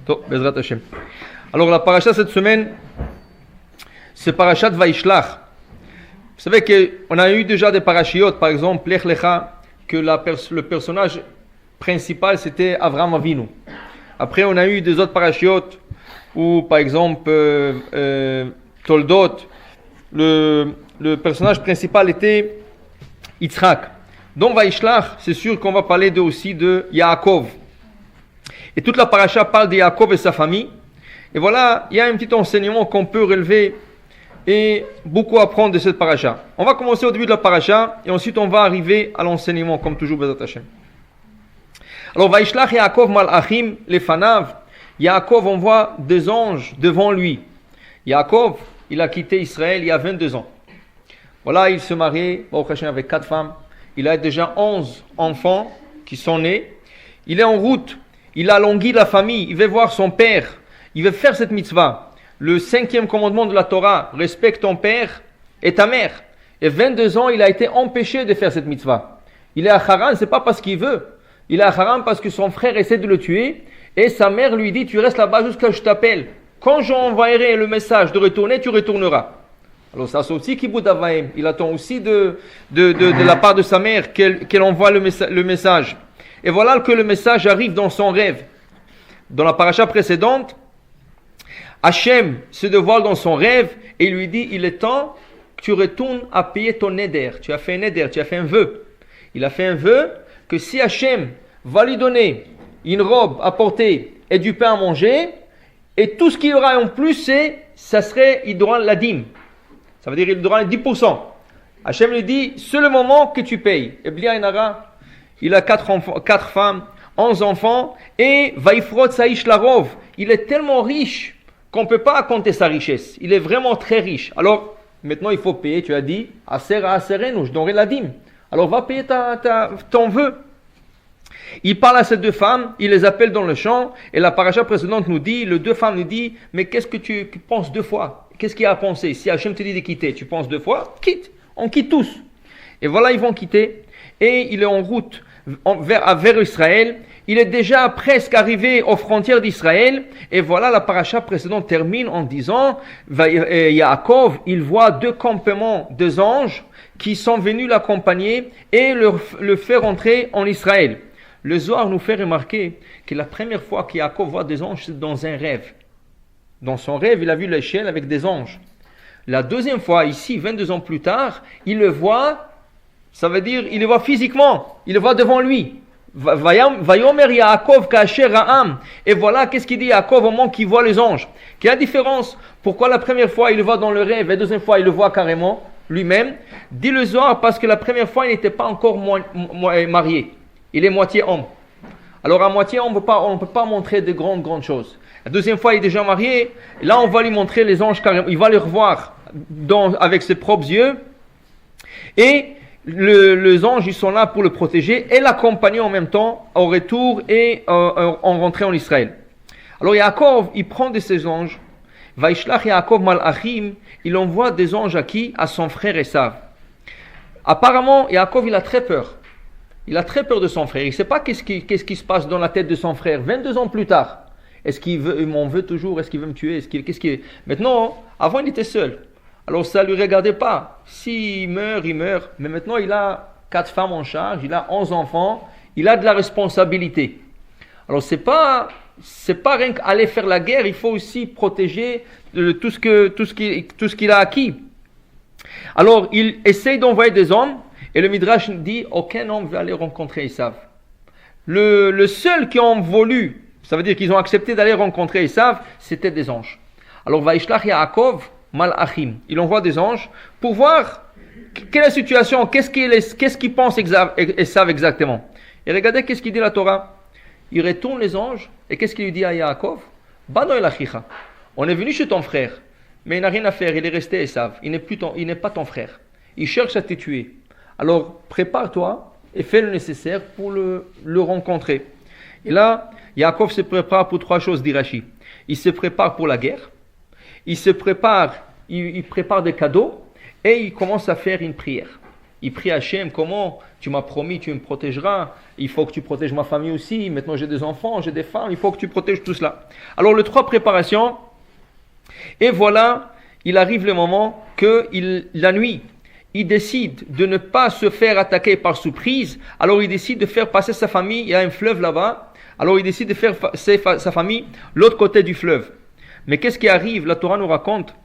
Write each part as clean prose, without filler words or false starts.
Tov, Bezrat Hashem. Alors la paracha cette semaine, c'est parachat Vaishlach. Vous savez qu'on a eu déjà des parachiotes, par exemple Lech Lecha, que le personnage principal c'était Avraham Avinu. Après on a eu des autres parachiotes où par exemple Toldot, le personnage principal était Yitzhak. Donc Vaishlach, c'est sûr qu'on va parler aussi de Yaakov. Et toute la paracha parle de Yaakov et sa famille. Et voilà, il y a un petit enseignement qu'on peut relever et beaucoup apprendre de cette paracha. On va commencer au début de la paracha et ensuite on va arriver à l'enseignement, comme toujours, Bezrat Hashem. Alors, Vaishlach Yaakov Malachim Lefanav. Yaakov envoie des anges devant lui. Yaakov, il a quitté Israël il y a 22 ans. Voilà, il se mariait avec 4 femmes. Il a déjà 11 enfants qui sont nés. Il est en route. Il a langui la famille. Il veut voir son père. Il veut faire cette mitzvah. Le 5e commandement de la Torah, respecte ton père et ta mère. Et 22 ans, il a été empêché de faire cette mitzvah. Il est à Haran, c'est pas parce qu'il veut. Il est à Haran parce que son frère essaie de le tuer. Et sa mère lui dit, tu restes là-bas jusqu'à ce que je t'appelle. Quand j'envoyerai le message de retourner, tu retourneras. Alors ça c'est aussi Kibud Avaim. Il attend aussi de la part de sa mère qu'elle envoie le message. Et voilà que le message arrive dans son rêve. Dans la paracha précédente, Hachem se dévoile dans son rêve et il lui dit, il est temps que tu retournes à payer ton neder. Tu as fait un neder, tu as fait un vœu. Il a fait un vœu que si Hachem va lui donner une robe à porter et du pain à manger, et tout ce qu'il y aura en plus, il donnera la dîme. Ça veut dire qu'il donnera 10%. Hachem lui dit, c'est le moment que tu payes. Et Blia Inara, il a 4 femmes, 11 enfants, et Vaifrot Saïch Larov, il est tellement riche qu'on ne peut pas compter sa richesse. Il est vraiment très riche. Alors, maintenant il faut payer, tu as dit, Aser à Aserenu, je donnerai la dîme. Alors va payer ton vœu. Il parle à ces 2 femmes, il les appelle dans le champ, et la paracha précédente nous dit, les 2 femmes nous disent, mais qu'est-ce que tu penses 2 fois? Qu'est-ce qu'il y a à penser? Si Hachem te dit de quitter, tu penses 2 fois? Quitte. On quitte tous. Et voilà, ils vont quitter, et il est en route vers Israël. Il est déjà presque arrivé aux frontières d'Israël, et voilà, la paracha précédente termine en disant, Yaakov, il voit 2 campements, 2 anges, qui sont venus l'accompagner, et le faire entrer en Israël. Le Zohar nous fait remarquer que la première fois qu'Yaakov voit des anges, c'est dans un rêve. Dans son rêve, il a vu l'échelle avec des anges. La deuxième fois, ici, 22 ans plus tard, il le voit, ça veut dire, il le voit physiquement, il le voit devant lui. Vayomer Yaakov kasher Ra'am. Et voilà, qu'est-ce qu'il dit Yaakov au moment qu'il voit les anges. Quelle est la différence? Pourquoi la première fois, il le voit dans le rêve, et la deuxième fois, il le voit carrément, lui-même? Dit le Zohar, parce que la première fois, il n'était pas encore marié. Il est moitié homme. Alors à moitié, on ne peut pas montrer de grandes choses. La deuxième fois, il est déjà marié. Là, on va lui montrer les anges carrément. Il va les revoir avec ses propres yeux. Et les anges, ils sont là pour le protéger et l'accompagner en même temps au retour et en rentrée en Israël. Alors Yaakov, il prend de ces anges. Vaishlach Yaakov Malachim, il envoie des anges à qui? À son frère Esav. Apparemment, Yaakov, il a très peur. Il a très peur de son frère. Il ne sait pas qu'est-ce qui se passe dans la tête de son frère 22 ans plus tard. Est-ce qu'il m'en veut toujours? Est-ce qu'il veut me tuer? Maintenant, avant, il était seul. Alors, ça ne lui regardait pas. S'il meurt, il meurt. Mais maintenant, il a 4 femmes en charge. Il a 11 enfants. Il a de la responsabilité. Alors, c'est pas rien qu'aller faire la guerre. Il faut aussi protéger tout ce qu'il a acquis. Alors, il essaye d'envoyer des hommes. Et le Midrash dit, aucun homme veut aller rencontrer Esav. Le seul qui ont voulu, ça veut dire qu'ils ont accepté d'aller rencontrer Esav, c'était des anges. Alors, Vaishlach Yaakov Malachim. Il envoie des anges pour voir quelle est la situation, qu'est-ce qu'il pense Esav exactement. Et regardez qu'est-ce qu'il dit la Torah. Il retourne les anges, et qu'est-ce qu'il lui dit à Yaakov? Bano el achicha. On est venu chez ton frère, mais il n'a rien à faire, il est resté Esav. Il n'est pas ton frère. Il cherche à te tuer. Alors, prépare-toi et fais le nécessaire pour le rencontrer. Et là, Yaakov se prépare pour 3 choses, dit Rashi. Il se prépare pour la guerre, il prépare des cadeaux et il commence à faire une prière. Il prie Hachem, comment? Tu m'as promis, tu me protégeras. Il faut que tu protèges ma famille aussi. Maintenant, j'ai des enfants, j'ai des femmes. Il faut que tu protèges tout cela. Alors, les 3 préparations. Et voilà, il arrive le moment que la nuit, il décide de ne pas se faire attaquer par surprise. Alors, il décide de faire passer sa famille. Il y a un fleuve là-bas. Alors, il décide de faire passer sa famille l'autre côté du fleuve. Mais qu'est-ce qui arrive? La Torah nous raconte.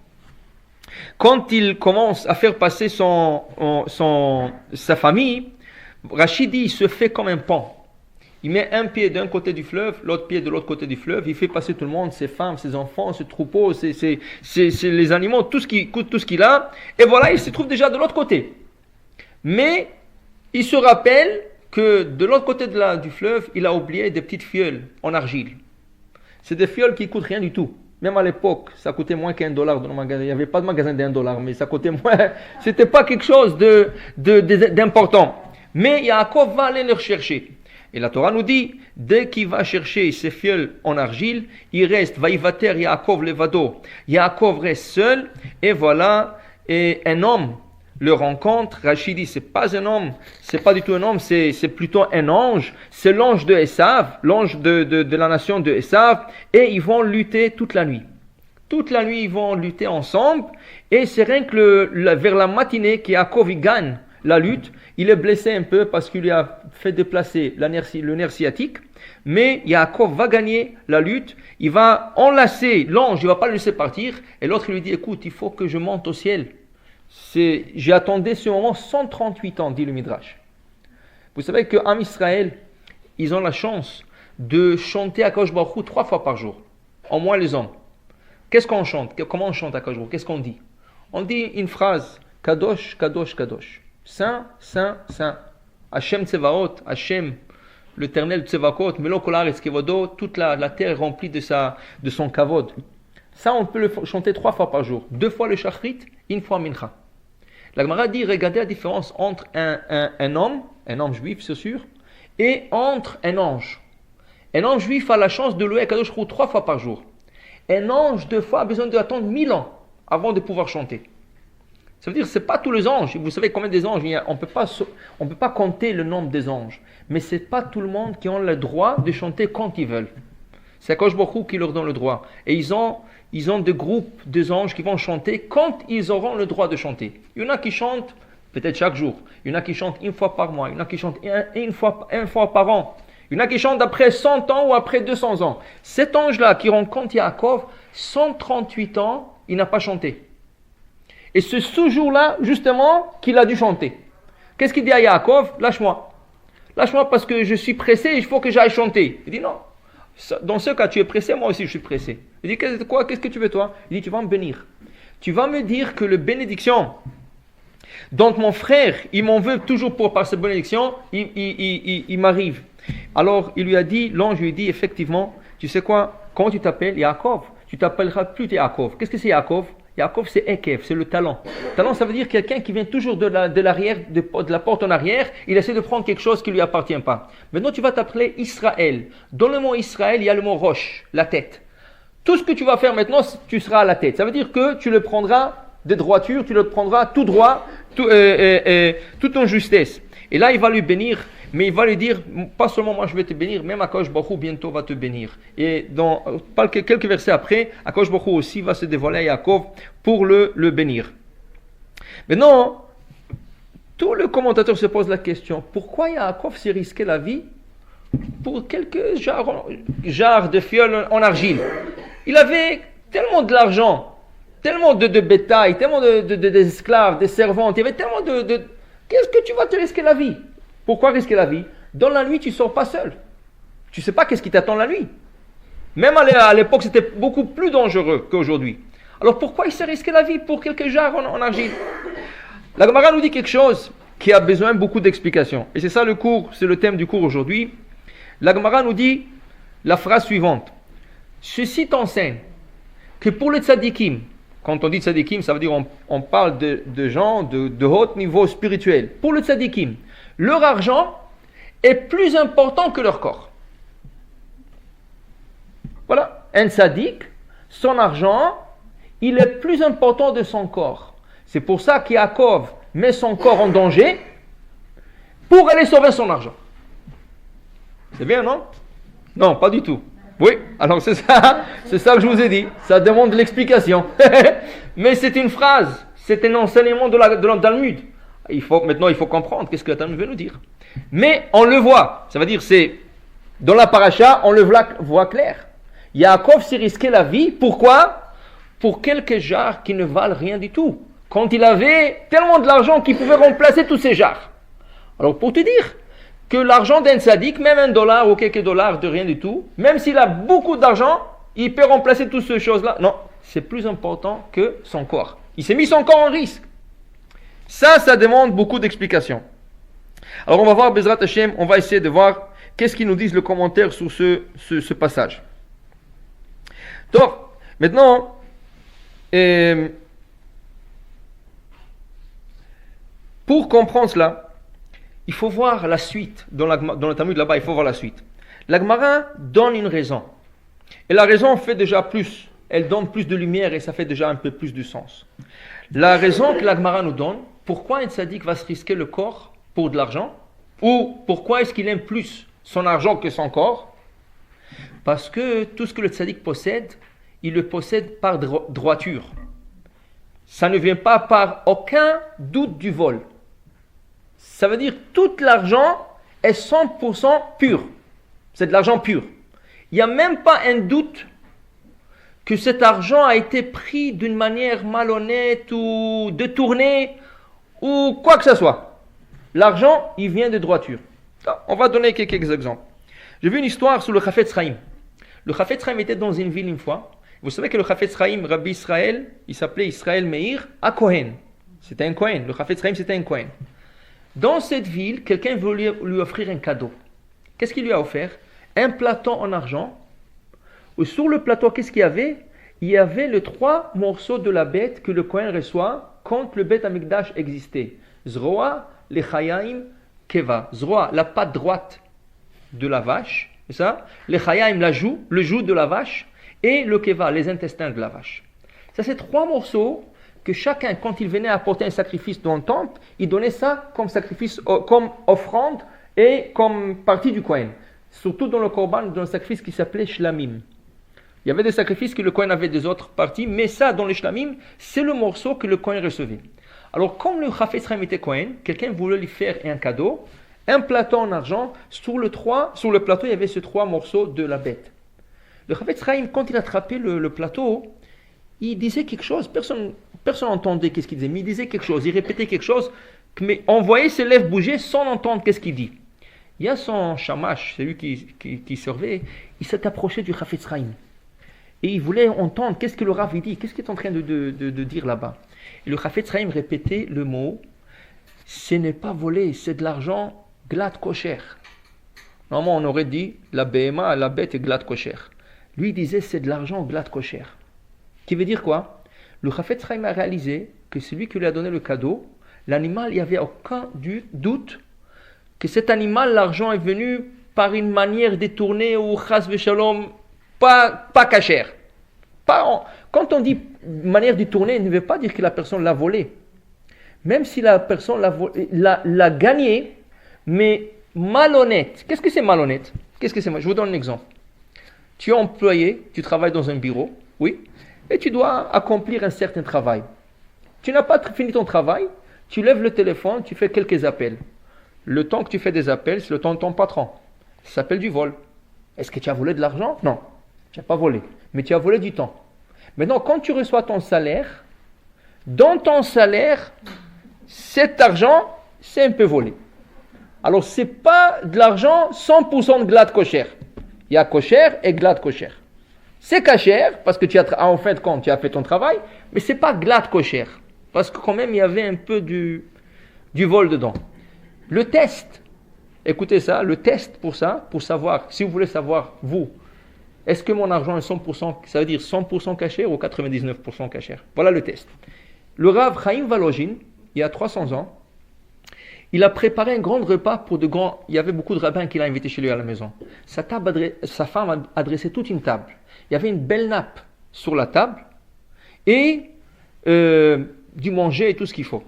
Quand il commence à faire passer sa famille, Rachid dit, il se fait comme un pont. Il met un pied d'un côté du fleuve, l'autre pied de l'autre côté du fleuve. Il fait passer tout le monde, ses femmes, ses enfants, ses troupeaux, ses les animaux, tout ce qu'il a. Et voilà, il se trouve déjà de l'autre côté. Mais il se rappelle que de l'autre côté du fleuve, il a oublié des petites fioles en argile. C'est des fioles qui ne coûtent rien du tout. Même à l'époque, ça coûtait moins qu'$1 dans le magasin. Il n'y avait pas de magasin d'$1, mais ça coûtait moins. C'était pas quelque chose d'important. Mais Yaakov va aller les rechercher. Et la Torah nous dit, dès qu'il va chercher ces fioles en argile, il reste, Vaïvater Yaakov levado. Yaakov reste seul, et voilà, et un homme le rencontre. Rachid dit, c'est pas un homme, c'est pas du tout un homme, c'est plutôt un ange. C'est l'ange de Esav, l'ange de la nation de Esav, et ils vont lutter toute la nuit. Toute la nuit, ils vont lutter ensemble, et c'est rien que vers la matinée qu'Yaakov gagne la lutte. Il est blessé un peu parce qu'il lui a fait déplacer le nerf sciatique, mais Yaakov va gagner la lutte. Il va enlacer l'ange, il ne va pas le laisser partir, et l'autre lui dit, écoute, il faut que je monte au ciel. J'ai attendu ce moment 138 ans, dit le Midrash. Vous savez qu'en Israël, ils ont la chance de chanter Akadosh Baruch Hu 3 fois par jour, au moins les hommes. Qu'est-ce qu'on chante? Comment on chante Akadosh Baruch Hu? Qu'est-ce qu'on dit? On dit une phrase, Kadosh, Kadosh, Kadosh. Saint, Saint, Saint. Hachem Tsevaot, Hachem, l'éternel Tsevakot, Melo Kol Haaretz Kevodo, toute la terre est remplie de son kavod. Ça, on peut le chanter 3 fois par jour. 2 fois le Shachrit, 1 fois Mincha. La Gemara dit, regardez la différence entre un homme juif, c'est sûr, et entre un ange. Un ange juif a la chance de louer Akadosh Baruch Hu 3 fois par jour. Un ange, 2 fois, a besoin d'attendre 1000 ans avant de pouvoir chanter. Ça veut dire que ce n'est pas tous les anges. Vous savez combien des anges il y a? On ne peut pas compter le nombre des anges. Mais ce n'est pas tout le monde qui ont le droit de chanter quand ils veulent. C'est Akadosh Baruch Hu qui leur donne le droit. Et ils ont des groupes de anges qui vont chanter quand ils auront le droit de chanter. Il y en a qui chantent peut-être chaque jour. Il y en a qui chantent 1 fois par mois. Il y en a qui chantent une fois par an. Il y en a qui chantent après 100 ans ou après 200 ans. Cet ange-là qui rencontre Yaakov, 138 ans, il n'a pas chanté. Et c'est ce jour-là, justement, qu'il a dû chanter. Qu'est-ce qu'il dit à Yaakov? Lâche-moi. Lâche-moi parce que je suis pressé et il faut que j'aille chanter. Il dit non. Dans ce cas, tu es pressé, moi aussi je suis pressé. Il dit, qu'est-ce que tu veux toi? Il dit, tu vas me bénir. Tu vas me dire que la bénédiction dont mon frère, il m'en veut toujours par cette bénédiction, il m'arrive. Alors, il lui a dit, l'ange lui dit, effectivement, tu sais quoi? Comment tu t'appelles? Yaakov. Tu t'appelleras plus Yaakov. Qu'est-ce que c'est Yaakov? Yaakov, c'est Ekev, c'est le talent. Talent, ça veut dire quelqu'un qui vient toujours de la porte en arrière, il essaie de prendre quelque chose qui ne lui appartient pas. Maintenant, tu vas t'appeler Israël. Dans le mot Israël, il y a le mot roche, la tête. Tout ce que tu vas faire maintenant, tu seras à la tête. Ça veut dire que tu le prendras de droiture, tu le prendras tout droit, tout en justesse. Et là, il va lui bénir, mais il va lui dire, pas seulement moi je vais te bénir, même Akadosh Baruch Hu bientôt va te bénir. Et dans quelques versets après, Akadosh Baruch Hu aussi va se dévoiler à Yaakov pour le bénir. Maintenant, tous les commentateurs se posent la question, pourquoi Yaakov s'est risqué la vie pour quelques jarres de fioles en argile? Il avait tellement de l'argent, tellement de bétail, tellement d'esclaves, de servantes, il y avait tellement de... Qu'est-ce que tu vas te risquer la vie? Pourquoi risquer la vie? Dans la nuit, tu ne sors pas seul. Tu ne sais pas qu'est-ce qui t'attend la nuit. Même à l'époque, c'était beaucoup plus dangereux qu'aujourd'hui. Alors pourquoi il s'est risqué la vie pour quelques jarres en argile? La Gemara nous dit quelque chose qui a besoin beaucoup d'explications. Et c'est ça c'est le thème du cours aujourd'hui. La Gemara nous dit la phrase suivante. Ceci t'enseigne que pour les tzadikim, quand on dit tzadikim, ça veut dire on parle de gens de haut niveau spirituel. Pour le tzadikim, leur argent est plus important que leur corps. Voilà, un tzadik, son argent, il est plus important de son corps. C'est pour ça qu'Yaakov met son corps en danger pour aller sauver son argent. C'est bien, non? Non, pas du tout. Oui, alors c'est ça que je vous ai dit. Ça demande de l'explication. Mais c'est une phrase, c'est un enseignement de la Talmud. Maintenant, il faut comprendre qu'est-ce que la Talmud veut nous dire. Mais on le voit, ça veut dire c'est dans la paracha, on le voit clair. Yaakov s'est risqué la vie, pourquoi? Pour quelques jarres qui ne valent rien du tout. Quand il avait tellement de l'argent qu'il pouvait remplacer tous ces jarres. Alors pour te dire que l'argent d'un tzaddik, même $1 ou quelques dollars de rien du tout, même s'il a beaucoup d'argent, il peut remplacer toutes ces choses-là. Non, c'est plus important que son corps. Il s'est mis son corps en risque. Ça demande beaucoup d'explications. Alors on va voir Bezrat Hashem, on va essayer de voir qu'est-ce qu'ils nous disent le commentaire sur ce passage. Donc, maintenant, pour comprendre cela, il faut voir la suite. Dans le Talmud là-bas, il faut voir la suite. La Gemara donne une raison. Et la raison fait déjà plus. Elle donne plus de lumière et ça fait déjà un peu plus de sens. La raison que la Gemara nous donne, pourquoi un tzaddik va se risquer le corps pour de l'argent? Ou pourquoi est-ce qu'il aime plus son argent que son corps? Parce que tout ce que le tzaddik possède, il le possède par droiture. Ça ne vient pas par aucun doute du vol. Ça veut dire que tout l'argent est 100% pur. C'est de l'argent pur. Il n'y a même pas un doute que cet argent a été pris d'une manière malhonnête ou détournée ou quoi que ce soit. L'argent, il vient de droiture. On va donner quelques exemples. J'ai vu une histoire sur le Chafetz Chaim. Le Chafetz Chaim était dans une ville une fois. Vous savez que le Chafetz Chaim, Rabbi Israël, il s'appelait Israël Meir à Cohen. C'était un Cohen. Le Chafetz Chaim, c'était un Cohen. Dans cette ville, quelqu'un voulait lui offrir un cadeau. Qu'est-ce qu'il lui a offert? Un plateau en argent. Et sur le plateau, qu'est-ce qu'il y avait? Il y avait les 3 morceaux de la bête que le Cohen reçoit quand le Beth Amikdash existait. Zroa, Lechayaim, Keva. Zroa, la patte droite de la vache. C'est ça? Lechayaim, le joug de la vache. Et le Keva, les intestins de la vache. Ça, c'est 3 morceaux que chacun, quand il venait apporter un sacrifice dans le temple, il donnait ça comme sacrifice, comme offrande et comme partie du Kohen. Surtout dans le Korban, dans le sacrifice qui s'appelait Shlamim. Il y avait des sacrifices que le Kohen avait des autres parties, mais ça, dans les Shlamim, c'est le morceau que le Kohen recevait. Alors, comme le Chafetz Chaim était Kohen, quelqu'un voulait lui faire un cadeau, un plateau en argent, sur le plateau, il y avait ces 3 morceaux de la bête. Le Chafetz Chaim, quand il attrapait le plateau, il disait quelque chose, personne n'entendait qu'est-ce qu'il disait, mais il disait quelque chose, il répétait quelque chose, mais on voyait ses lèvres bouger sans entendre qu'est-ce qu'il dit. Il y a son shamash, c'est lui qui servait, il s'est approché du Chafetz Chaim. Et il voulait entendre qu'est-ce que le Rav dit, qu'est-ce qu'il est en train de dire là-bas. Et le Chafetz Chaim répétait le mot, ce n'est pas volé, c'est de l'argent glad kosher. Normalement on aurait dit, la BMA, la bête est glad kosher. Lui il disait, c'est de l'argent glad kosher. Qui veut dire quoi? Le Chafetz Chaim a réalisé que celui qui lui a donné le cadeau, l'animal, il n'y avait aucun doute que cet animal, l'argent est venu par une manière détournée ou chas v'shalom, pas cachère. Quand on dit manière détournée, il ne veut pas dire que la personne l'a volé. Même si la personne l'a gagné, mais malhonnête. Qu'est-ce que c'est malhonnête? Je vous donne un exemple. Tu es employé, tu travailles dans un bureau, oui, et tu dois accomplir un certain travail. Tu n'as pas fini ton travail, tu lèves le téléphone, tu fais quelques appels. Le temps que tu fais des appels, c'est le temps de ton patron. Ça s'appelle du vol. Est-ce que tu as volé de l'argent? Non, tu n'as pas volé, mais tu as volé du temps. Maintenant, quand tu reçois ton salaire, dans ton salaire, cet argent, c'est un peu volé. Alors, ce n'est pas de l'argent 100% de glad kosher. Il y a kosher et glad kosher. C'est kosher parce que en fin de compte, tu as fait ton travail, mais ce n'est pas glad kosher. Parce que quand même, il y avait un peu du vol dedans. Le test, écoutez ça, le test pour savoir, si vous voulez savoir, vous, est-ce que mon argent est 100%, ça veut dire 100% cachère ou 99% cachère? Voilà le test. Le Rav Chaim Volozhin, il y a 300 ans, il a préparé un grand repas il y avait beaucoup de rabbins qu'il a invités chez lui à la maison. Sa femme a dressé toute une table. Il y avait une belle nappe sur la table et du manger et tout ce qu'il faut.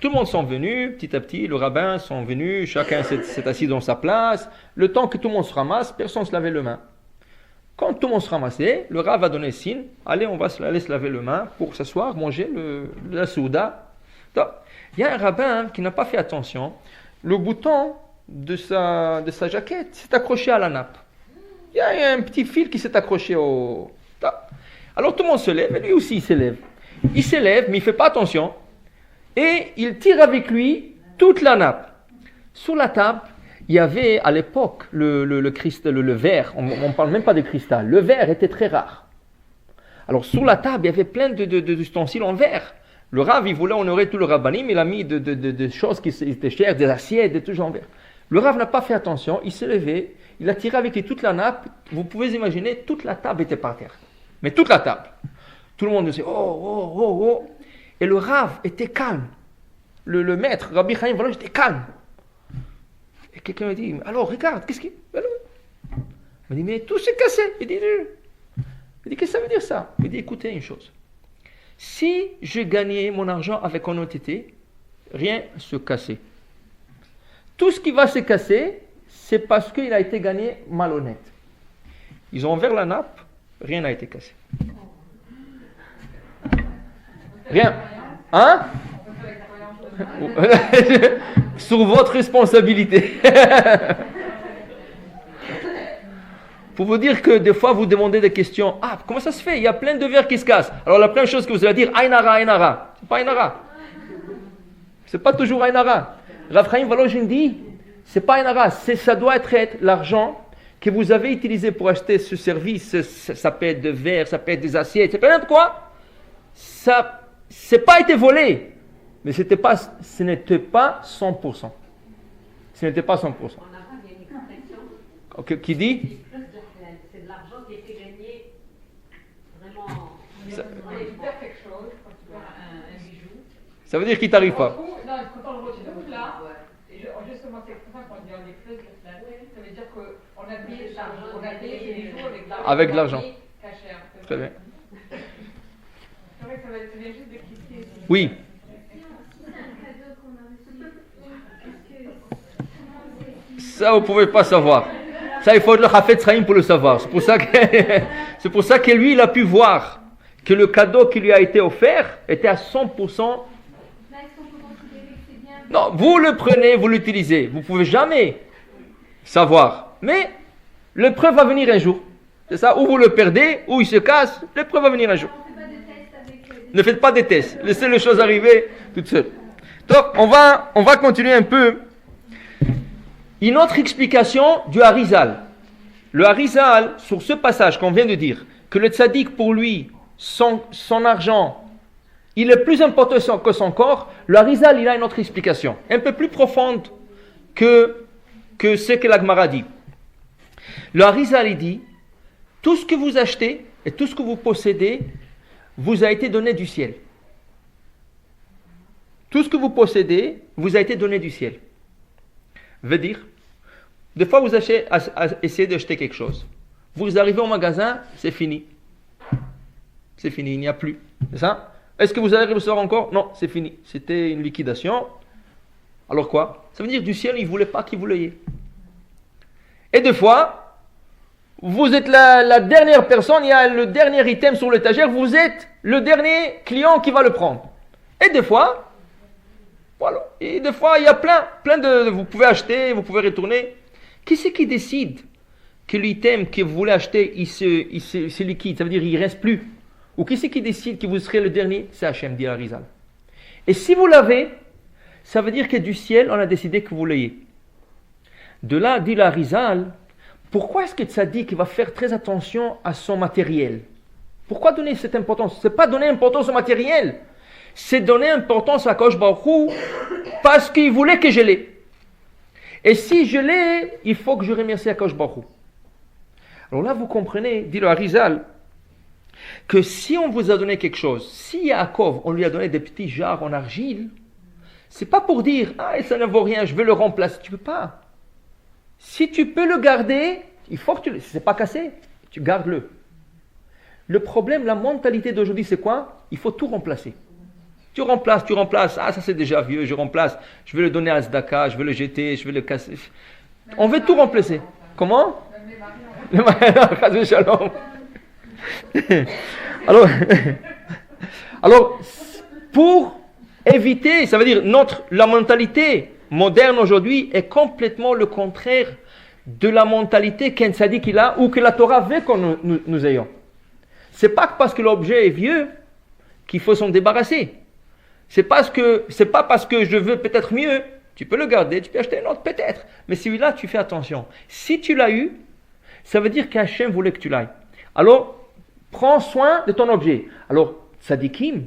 tout le monde sont venus, petit à petit, le rabbin sont venus, chacun s'est assis dans sa place. Le temps que tout le monde se ramasse, personne ne se lavait les mains. Quand tout le monde se ramassait, le rabbin va donner signe, allez, on va aller se laver les mains pour s'asseoir, manger la souda. Donc, il y a un rabbin qui n'a pas fait attention, le bouton de sa jaquette s'est accroché à la nappe. Il y a un petit fil qui s'est accroché au... Alors tout le monde se lève, et lui aussi il s'élève. Il s'élève, mais il ne fait pas attention. Et il tire avec lui toute la nappe. Sur la table, il y avait à l'époque le verre. On ne parle même pas de cristal. Le verre était très rare. Alors sur la table, il y avait plein d'ustensiles en verre. Le Rav, il voulait honorer tout le rabbanim, il a mis de choses qui étaient chères, des assiettes, des trucs en verre. Le Rav n'a pas fait attention, il s'est levé, il a tiré avec lui toute la nappe. Vous pouvez imaginer, toute la table était par terre. Mais toute la table. Tout le monde disait oh, oh, oh, oh. Et le Rav était calme. Le maître, Rabbi Chaim Volozhin, était calme. Et quelqu'un me dit alors regarde, qu'est-ce qu'il. Il me dit mais tout s'est cassé. Il dit qu'est-ce que ça veut dire ça? Il dit écoutez une chose. Si je gagnais mon argent avec honnêteté, rien ne se cassait. Tout ce qui va se casser, c'est parce qu'il a été gagné malhonnête. Ils ont ouvert la nappe, rien n'a été cassé. Rien. Hein? Sur votre responsabilité. Pour vous dire que des fois vous demandez des questions. Ah, comment ça se fait? Il y a plein de verres qui se cassent. Alors la première chose que vous allez dire, Ainara, Ainara. C'est pas Ainara. C'est pas toujours Ainara. Rav Chaim Volozhin dit, c'est pas Ainara. Ça doit être l'argent que vous avez utilisé pour acheter ce service. Ça peut être de verre, ça peut être des assiettes, ça peut être quoi? Ça, c'est pas été volé. Mais ce n'était pas 100%. Ce n'était pas 100%. Okay, qui dit? C'est de l'argent qui a été gagné vraiment. Ça, tu perds quelque chose, quand tu perds un bijou. Ça veut dire qu'il t'arrive pas. Non, quand on le retrouve là, et justement c'est pour ça qu'on dit on est plus, ça veut dire qu'on a payé l'argent, on a payé ces bijoux avec de l'argent. Cachère. Très bien. C'est vrai que ça vient juste de quitter. Oui. Ça, vous ne pouvez pas savoir. Ça, il faut être le Chafetz Chaim pour le savoir. C'est pour ça que lui, il a pu voir que le cadeau qui lui a été offert était à 100%. Non, vous le prenez, vous l'utilisez. Vous ne pouvez jamais savoir. Mais l'épreuve va venir un jour. C'est ça, ou vous le perdez, ou il se casse. L'épreuve va venir un jour. Ne faites pas des tests. Laissez les choses arriver toutes seules. Donc, on va continuer un peu. Une autre explication du Harizal. Le Harizal, sur ce passage qu'on vient de dire, que le tzaddik pour lui, son argent, il est plus important que son corps, le Harizal, il a une autre explication, un peu plus profonde que ce que la Gemara dit. Le Harizal, il dit, tout ce que vous achetez et tout ce que vous possédez vous a été donné du ciel. Tout ce que vous possédez vous a été donné du ciel. Veut dire, des fois vous essayez d'acheter quelque chose. Vous arrivez au magasin, c'est fini. C'est fini, il n'y a plus. C'est ça? Est-ce que vous allez recevoir encore? Non, c'est fini. C'était une liquidation. Alors quoi? Ça veut dire du ciel, il ne voulait pas qu'il vous l'ayez. Et des fois, vous êtes la dernière personne, il y a le dernier item sur l'étagère, vous êtes le dernier client qui va le prendre. Et des fois, voilà. Et des fois, il y a plein de... Vous pouvez acheter, vous pouvez retourner. Qui c'est qui décide que l'item que vous voulez acheter, il se liquide? Ça veut dire qu'il ne reste plus. Ou qui c'est qui décide que vous serez le dernier? C'est Hachem, dit Harizal. Et si vous l'avez, ça veut dire que du ciel, on a décidé que vous l'ayez. De là, dit Harizal, pourquoi est-ce que Tzaddik va faire très attention à son matériel? Pourquoi donner cette importance? Ce n'est pas donner importance au matériel. C'est donner importance à Akadosh Baruch Hu parce qu'il voulait que je l'ai. Et si je l'ai, il faut que je remercie Akadosh Baruch Hu. Alors là, vous comprenez, dit le Harizal, que si on vous a donné quelque chose, si Yaakov, on lui a donné des petits jarres en argile, c'est pas pour dire, ah, ça ne vaut rien, je vais le remplacer. Tu peux pas. Si tu peux le garder, il faut que tu le... Si c'est pas cassé, tu gardes-le. Le problème, la mentalité d'aujourd'hui, c'est quoi? Il faut tout remplacer. Tu remplaces. Ah, ça c'est déjà vieux, je remplace. Je vais le donner à Zdaka, je vais le jeter, je vais le casser. On veut tout remplacer. Comment? Les mariés, shalom. Alors, pour éviter, ça veut dire la mentalité moderne aujourd'hui est complètement le contraire de la mentalité qu'un tzaddik il a ou que la Torah veut que nous ayons. C'est pas parce que l'objet est vieux qu'il faut s'en débarrasser. C'est pas parce que je veux peut-être mieux. Tu peux le garder, tu peux acheter un autre peut-être. Mais celui-là, tu fais attention. Si tu l'as eu, ça veut dire qu'Hachem voulait que tu l'ailles. Alors, prends soin de ton objet. Alors, tzadikim,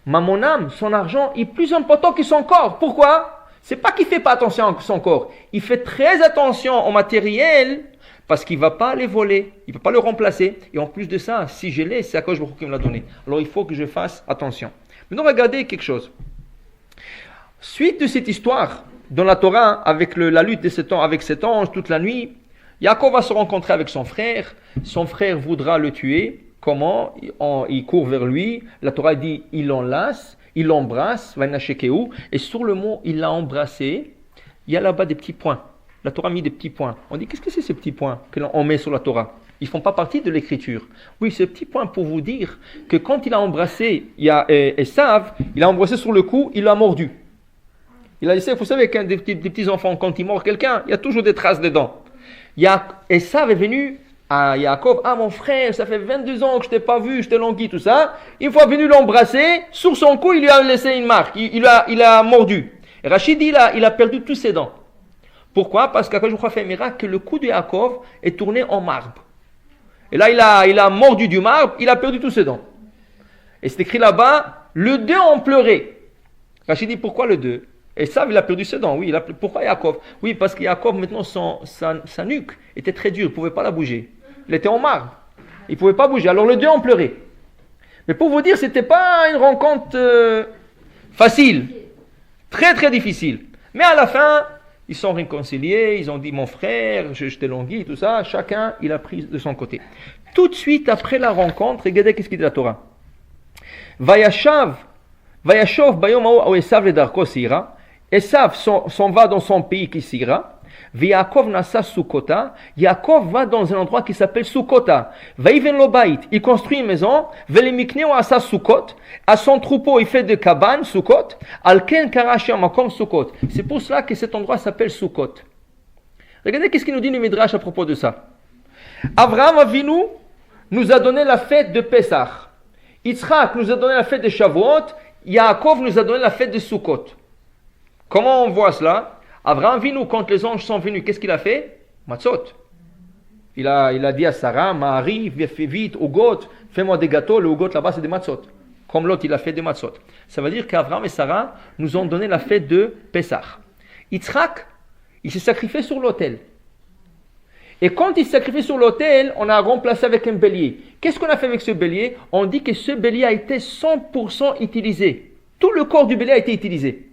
mon âme, son argent est plus important que son corps. Pourquoi? C'est pas qu'il fait pas attention à son corps. Il fait très attention au matériel parce qu'il va pas les voler. Il ne peut pas le remplacer. Et en plus de ça, si je l'ai, c'est à cause qui me l'a donné. Alors, il faut que je fasse attention. Maintenant, regardez quelque chose. Suite de cette histoire, dans la Torah, avec la lutte de cet ange toute la nuit, Yaakov va se rencontrer avec son frère. Son frère voudra le tuer. Comment? Il court vers lui. La Torah dit, il l'enlace, il l'embrasse, et sur le mot, il l'a embrassé, il y a là-bas des petits points. La Torah a mis des petits points. On dit, qu'est-ce que c'est ces petits points qu'on met sur la Torah? Ils ne font pas partie de l'écriture. Oui, ces petits points pour vous dire que quand il a embrassé Esav, il a embrassé sur le cou, il l'a mordu. Il a laissé, vous savez, des petits enfants, quand ils mordent quelqu'un, il y a toujours des traces dedans. Esav est venu à Yaakov, mon frère, ça fait 22 ans que je ne t'ai pas vu, je t'ai langui, tout ça. Une fois venu l'embrasser, sur son cou, il lui a laissé une marque, il a mordu. Et Rachid dit, il a perdu tous ses dents. Pourquoi? Parce qu'Akadosh Baruch Hu a fait un miracle que le cou de Yaakov est tourné en marbre. Et là, il a mordu du marbre, il a perdu tous ses dents. Et c'est écrit là-bas, le deux ont pleuré. Rachid dit, pourquoi le deux? Et ça, il a perdu ses dents. Oui, pourquoi Yaakov? Oui, parce que Yaakov, maintenant, sa nuque était très dure, il ne pouvait pas la bouger. Il était en marbre. Il ne pouvait pas bouger. Alors les deux ont pleuré. Mais pour vous dire, ce n'était pas une rencontre facile. Très, très difficile. Mais à la fin, ils sont réconciliés. Ils ont dit, mon frère, je t'ai langui, tout ça. Chacun, il a pris de son côté. Tout de suite, après la rencontre, regardez qu'est-ce qu'il dit la Torah. Vayashov bayom ha'u Esav ledarko seira. Esav s'en va dans son pays qui s'ira. Yaakov nasa Sukkota. Yaakov va dans un endroit qui s'appelle Sukkota. Vaiven lo bait. Il construit une maison. Velemikneo asa Sukkot. À son troupeau, il fait des cabanes, Sukkot. Alken karashia makom Sukkot. C'est pour cela que cet endroit s'appelle Sukkot. Regardez qu'est-ce qu'il nous dit le Midrash à propos de ça. Avraham Avinu nous a donné la fête de Pessah. Yitzhak nous a donné la fête de Shavuot. Yaakov nous a donné la fête de Sukkot. Comment on voit cela? Avraham Avinu, quand les anges sont venus, qu'est-ce qu'il a fait? Matzot. Il a dit à Sarah, Marie, fais vite, Ugot, fais-moi des gâteaux. Le Ugot là-bas, c'est des matzot. Comme l'autre, il a fait des matzot. Ça veut dire qu'Avraham et Sarah nous ont donné la fête de Pessah. Yitzhak, il s'est sacrifié sur l'autel. Et quand il s'est sacrifié sur l'autel, on a remplacé avec un bélier. Qu'est-ce qu'on a fait avec ce bélier? On dit que ce bélier a été 100% utilisé. Tout le corps du bélier a été utilisé.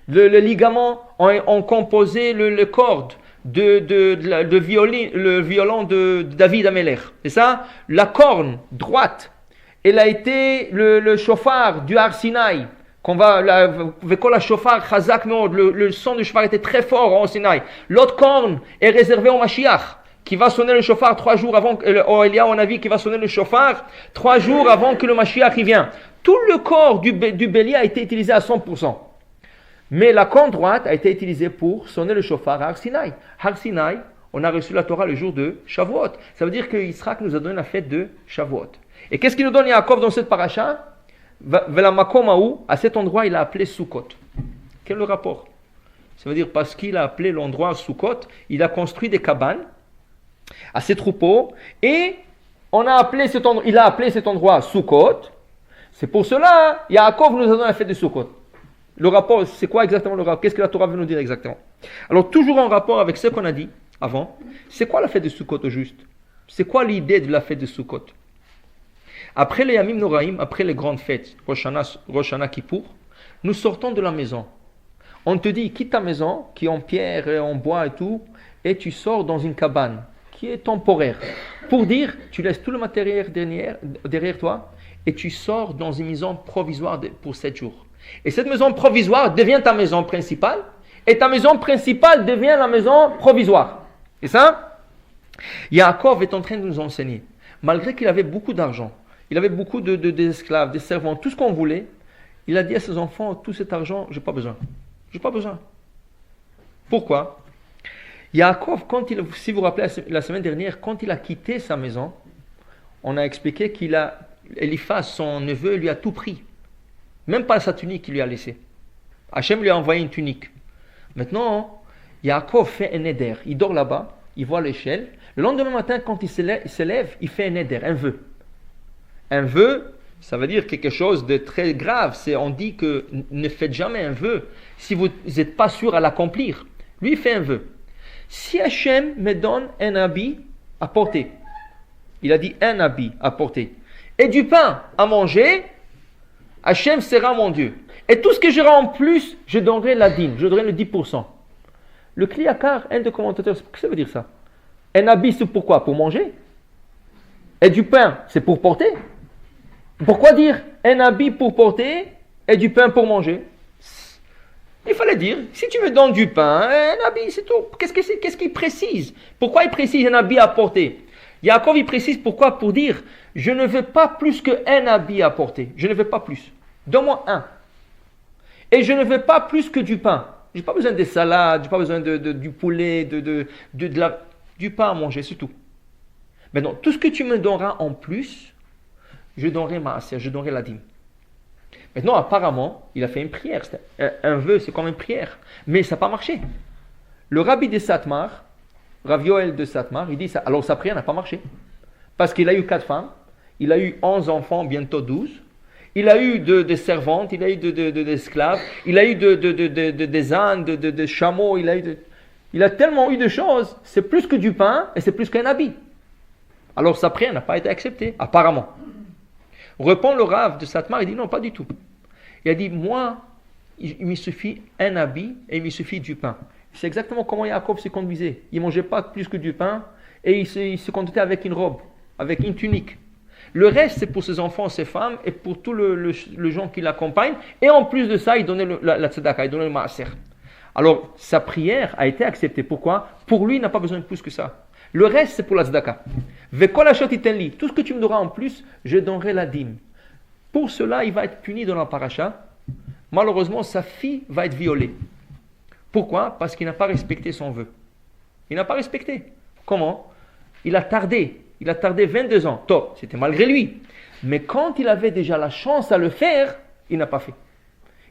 Le ligament ont composé le corde le violon de David Amelech. C'est ça? La corne droite, elle a été le chauffard du Har Sinaï. Le son du chauffard était très fort au Sinaï. L'autre corne est réservée au Mashiach, qui va sonner le chauffard 3 jours avant. Elia, on a vu, qui va sonner le chauffard 3 jours avant que le Mashiach y vienne. Tout le corps du bélier a été utilisé à 100%. Mais la corne droite a été utilisée pour sonner le chauffard à Har Sinaï. Har Sinaï, on a reçu la Torah le jour de Shavuot. Ça veut dire que Yitzhak nous a donné la fête de Shavuot. Et qu'est-ce qu'il nous donne Yaakov dans cette paracha? À cet endroit, il a appelé Sukkot. Quel est le rapport? Ça veut dire parce qu'il a appelé l'endroit Sukkot, il a construit des cabanes à ses troupeaux et il a appelé cet endroit Sukkot. C'est pour cela, Yaakov nous a donné la fête de Sukkot. Le rapport, c'est quoi exactement le rapport? Qu'est-ce que la Torah veut nous dire exactement? Alors, toujours en rapport avec ce qu'on a dit avant, c'est quoi la fête de Sukkot au juste? C'est quoi l'idée de la fête de Sukkot? Après les Yamim Noraim, après les grandes fêtes, Rosh Hashanah Kippour, nous sortons de la maison. On te dit, quitte ta maison, qui est en pierre, et en bois et tout, et tu sors dans une cabane, qui est temporaire. Pour dire, tu laisses tout le matériel derrière toi, et tu sors dans une maison provisoire pour 7 jours. Et cette maison provisoire devient ta maison principale. Et ta maison principale devient la maison provisoire. Et ça, Yaakov est en train de nous enseigner. Malgré qu'il avait beaucoup d'argent, il avait beaucoup d'esclaves, des servants, tout ce qu'on voulait, il a dit à ses enfants, tout cet argent, j'ai pas besoin. J'ai pas besoin. Pourquoi? Yaakov, si vous vous rappelez la semaine dernière, quand il a quitté sa maison, on a expliqué Eliphaz, son neveu, lui a tout pris. Même pas sa tunique qu'il lui a laissée. Hachem lui a envoyé une tunique. Maintenant, Yaakov fait un éder. Il dort là-bas, il voit l'échelle. Le lendemain matin, quand il se lève, il fait un éder, un vœu. Un vœu, ça veut dire quelque chose de très grave. On dit que ne faites jamais un vœu si vous n'êtes pas sûr à l'accomplir. Lui, il fait un vœu. Si Hachem me donne un habit à porter, il a dit un habit à porter, et du pain à manger, Hachem sera mon Dieu. Et tout ce que j'aurai en plus, je donnerai la dîme, je donnerai le 10%. Le Kliakar, un des commentateurs, qu'est-ce que ça veut dire ça? Un habit, c'est pourquoi? Pour manger. Et du pain, c'est pour porter. Pourquoi dire un habit pour porter et du pain pour manger? Il fallait dire, si tu me donnes du pain, un habit, c'est tout. Qu'est-ce qu'il précise? Pourquoi il précise un habit à porter? Yaakov, il précise pourquoi? Pour dire, je ne veux pas plus qu'un habit à porter. Je ne veux pas plus. Donne-moi un. Et je ne veux pas plus que du pain. Je n'ai pas besoin des salades, je n'ai pas besoin du poulet, du pain à manger, c'est tout. Maintenant, tout ce que tu me donneras en plus, je donnerai ma assiette, je donnerai la dîme. Maintenant, apparemment, il a fait une prière. Un vœu, c'est comme une prière. Mais ça n'a pas marché. Le rabbi de Satmar, Rav Yoel de Satmar, il dit ça. Alors sa prière n'a pas marché. Parce qu'il a eu 4 femmes, il a eu 11 enfants, bientôt 12. Il a eu des servantes, il a eu d'esclaves, il a eu des ânes, des chameaux, il a tellement eu de choses. C'est plus que du pain et c'est plus qu'un habit. Alors sa prière n'a pas été acceptée, apparemment. Répond le Rav de Satmar, il dit non, pas du tout. Il a dit, moi, il me suffit un habit et il me suffit du pain. C'est exactement comment Yaakov se conduisait. Il ne mangeait pas plus que du pain et il se contentait avec une robe, avec une tunique. Le reste, c'est pour ses enfants, ses femmes et pour tous les gens qui l'accompagnent. Et en plus de ça, il donnait la tzedaka, il donnait le maaser. Alors, sa prière a été acceptée. Pourquoi? Pour lui, il n'a pas besoin de plus que ça. Le reste, c'est pour la tzedaka. Vekol asher titenli, tout ce que tu me donneras en plus, je donnerai la dîme. Pour cela, il va être puni dans la paracha. Malheureusement, sa fille va être violée. Pourquoi? Parce qu'il n'a pas respecté son vœu. Il n'a pas respecté. Comment? Il a tardé 22 ans. Top, c'était malgré lui. Mais quand il avait déjà la chance à le faire, il n'a pas fait.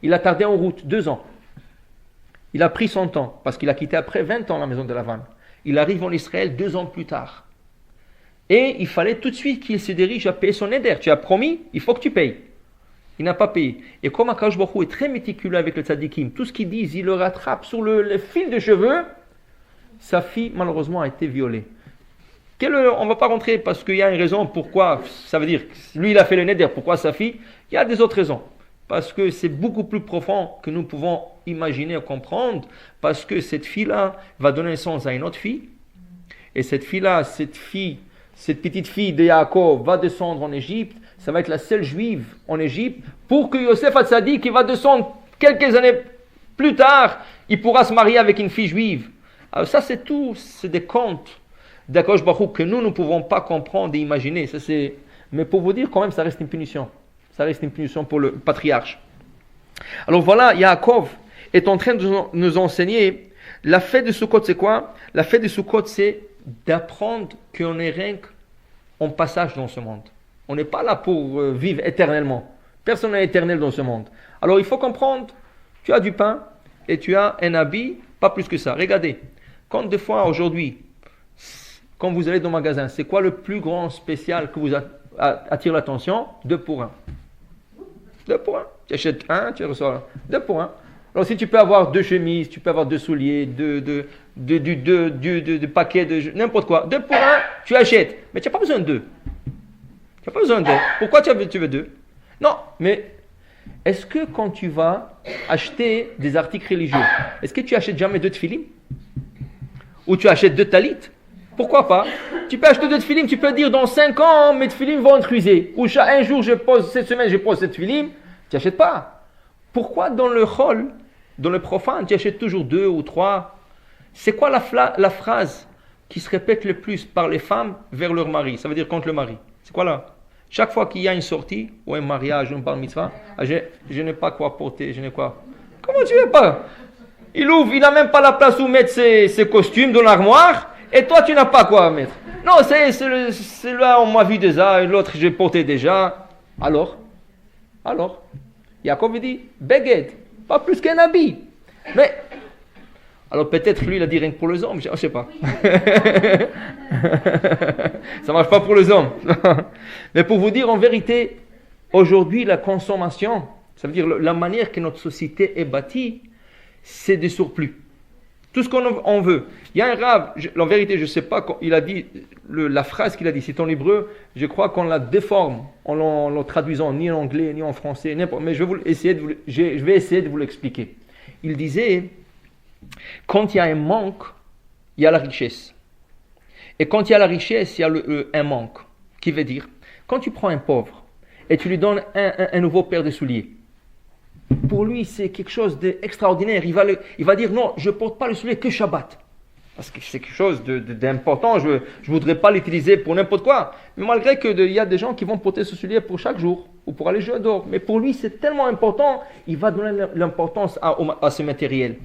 Il a tardé en route 2 ans. Il a pris son temps, parce qu'il a quitté après 20 ans la maison de Lavan. Il arrive en Israël 2 ans plus tard. Et il fallait tout de suite qu'il se dirige à payer son éder. Tu as promis, il faut que tu payes. Il n'a pas payé. Et comme Akadosh Baruch Hu est très méticuleux avec le tzadikim, tout ce qu'ils disent, il le rattrape sur le fil de cheveux, sa fille, malheureusement, a été violée. On ne va pas rentrer parce qu'il y a une raison pourquoi, ça veut dire, lui il a fait le neder, pourquoi sa fille? Il y a des autres raisons. Parce que c'est beaucoup plus profond que nous pouvons imaginer ou comprendre, parce que cette fille-là va donner naissance à une autre fille, et cette fille-là, cette petite fille de Yaakov va descendre en Égypte, ça va être la seule juive en Égypte, pour que Yosef Hatzadik, qui va descendre quelques années plus tard, il pourra se marier avec une fille juive. Alors ça c'est tout, c'est des contes d'Akadosh Baruch Hu que nous ne pouvons pas comprendre et imaginer. Mais pour vous dire quand même, ça reste une punition. Ça reste une punition pour le patriarche. Alors voilà, Yaakov est en train de nous enseigner, la fête de Sukkot c'est quoi? La fête de Sukkot c'est d'apprendre qu'on est rien qu'en passage dans ce monde. On n'est pas là pour vivre éternellement. Personne n'est éternel dans ce monde. Alors il faut comprendre, tu as du pain et tu as un habit, pas plus que ça. Regardez, quand des fois aujourd'hui, quand vous allez dans le magasin, c'est quoi le plus grand spécial que vous attire l'attention? 2 pour 1. 2 pour 1. Tu achètes un, tu reçois un. 2 pour 1. Alors si tu peux avoir 2 chemises, tu peux avoir 2 souliers, 2 paquets de n'importe quoi. 2 pour 1, tu achètes. Mais tu n'as pas besoin de 2. Tu n'as pas besoin de 2. Pourquoi tu veux 2? Non, mais est-ce que quand tu vas acheter des articles religieux, est-ce que tu achètes jamais 2 tefillim? Ou tu achètes 2 talit? Pourquoi pas? Tu peux acheter 2 tefillim, tu peux dire dans 5 ans, mes tefillim vont être usés. Ou un jour, cette semaine, je pose cette tefillim. Tu n'achètes pas. Pourquoi dans le hall, dans le profane, tu achètes toujours 2 ou 3? C'est quoi la phrase qui se répète le plus par les femmes vers leur mari? Ça veut dire contre le mari. C'est quoi là? Chaque fois qu'il y a une sortie, ou un mariage, ou un bar mitzvah, je n'ai pas quoi porter, je n'ai quoi. Comment tu veux pas? Il ouvre, il n'a même pas la place où mettre ses costumes dans l'armoire, et toi tu n'as pas quoi mettre. Non, c'est là, on m'a vu déjà, et l'autre j'ai porté déjà. Alors, Jacob dit, beged, pas plus qu'un habit. Mais, alors peut-être lui il a dit rien que pour les hommes, je ne sais pas. Ça marche pas pour les hommes. Mais pour vous dire en vérité, aujourd'hui la consommation, ça veut dire la manière que notre société est bâtie, c'est des surplus. Tout ce qu'on veut. Il y a un rave, en vérité je ne sais pas, il a dit, la phrase qu'il a dit, c'est en hébreu, je crois qu'on la déforme en la traduisant ni en anglais, ni en français, n'importe, mais je vais essayer de vous l'expliquer. Il disait, quand il y a un manque, il y a la richesse. Et quand il y a la richesse, il y a un manque. Qui veut dire, quand tu prends un pauvre et tu lui donnes un nouveau paire de souliers, pour lui c'est quelque chose d'extraordinaire. Il va dire non, je ne porte pas le soulier que Shabbat. Parce que c'est quelque chose d'important, je ne voudrais pas l'utiliser pour n'importe quoi. Mais malgré qu'il y a des gens qui vont porter ce soulier pour chaque jour ou pour aller jouer dehors. Mais pour lui c'est tellement important, il va donner l'importance à ce matériel.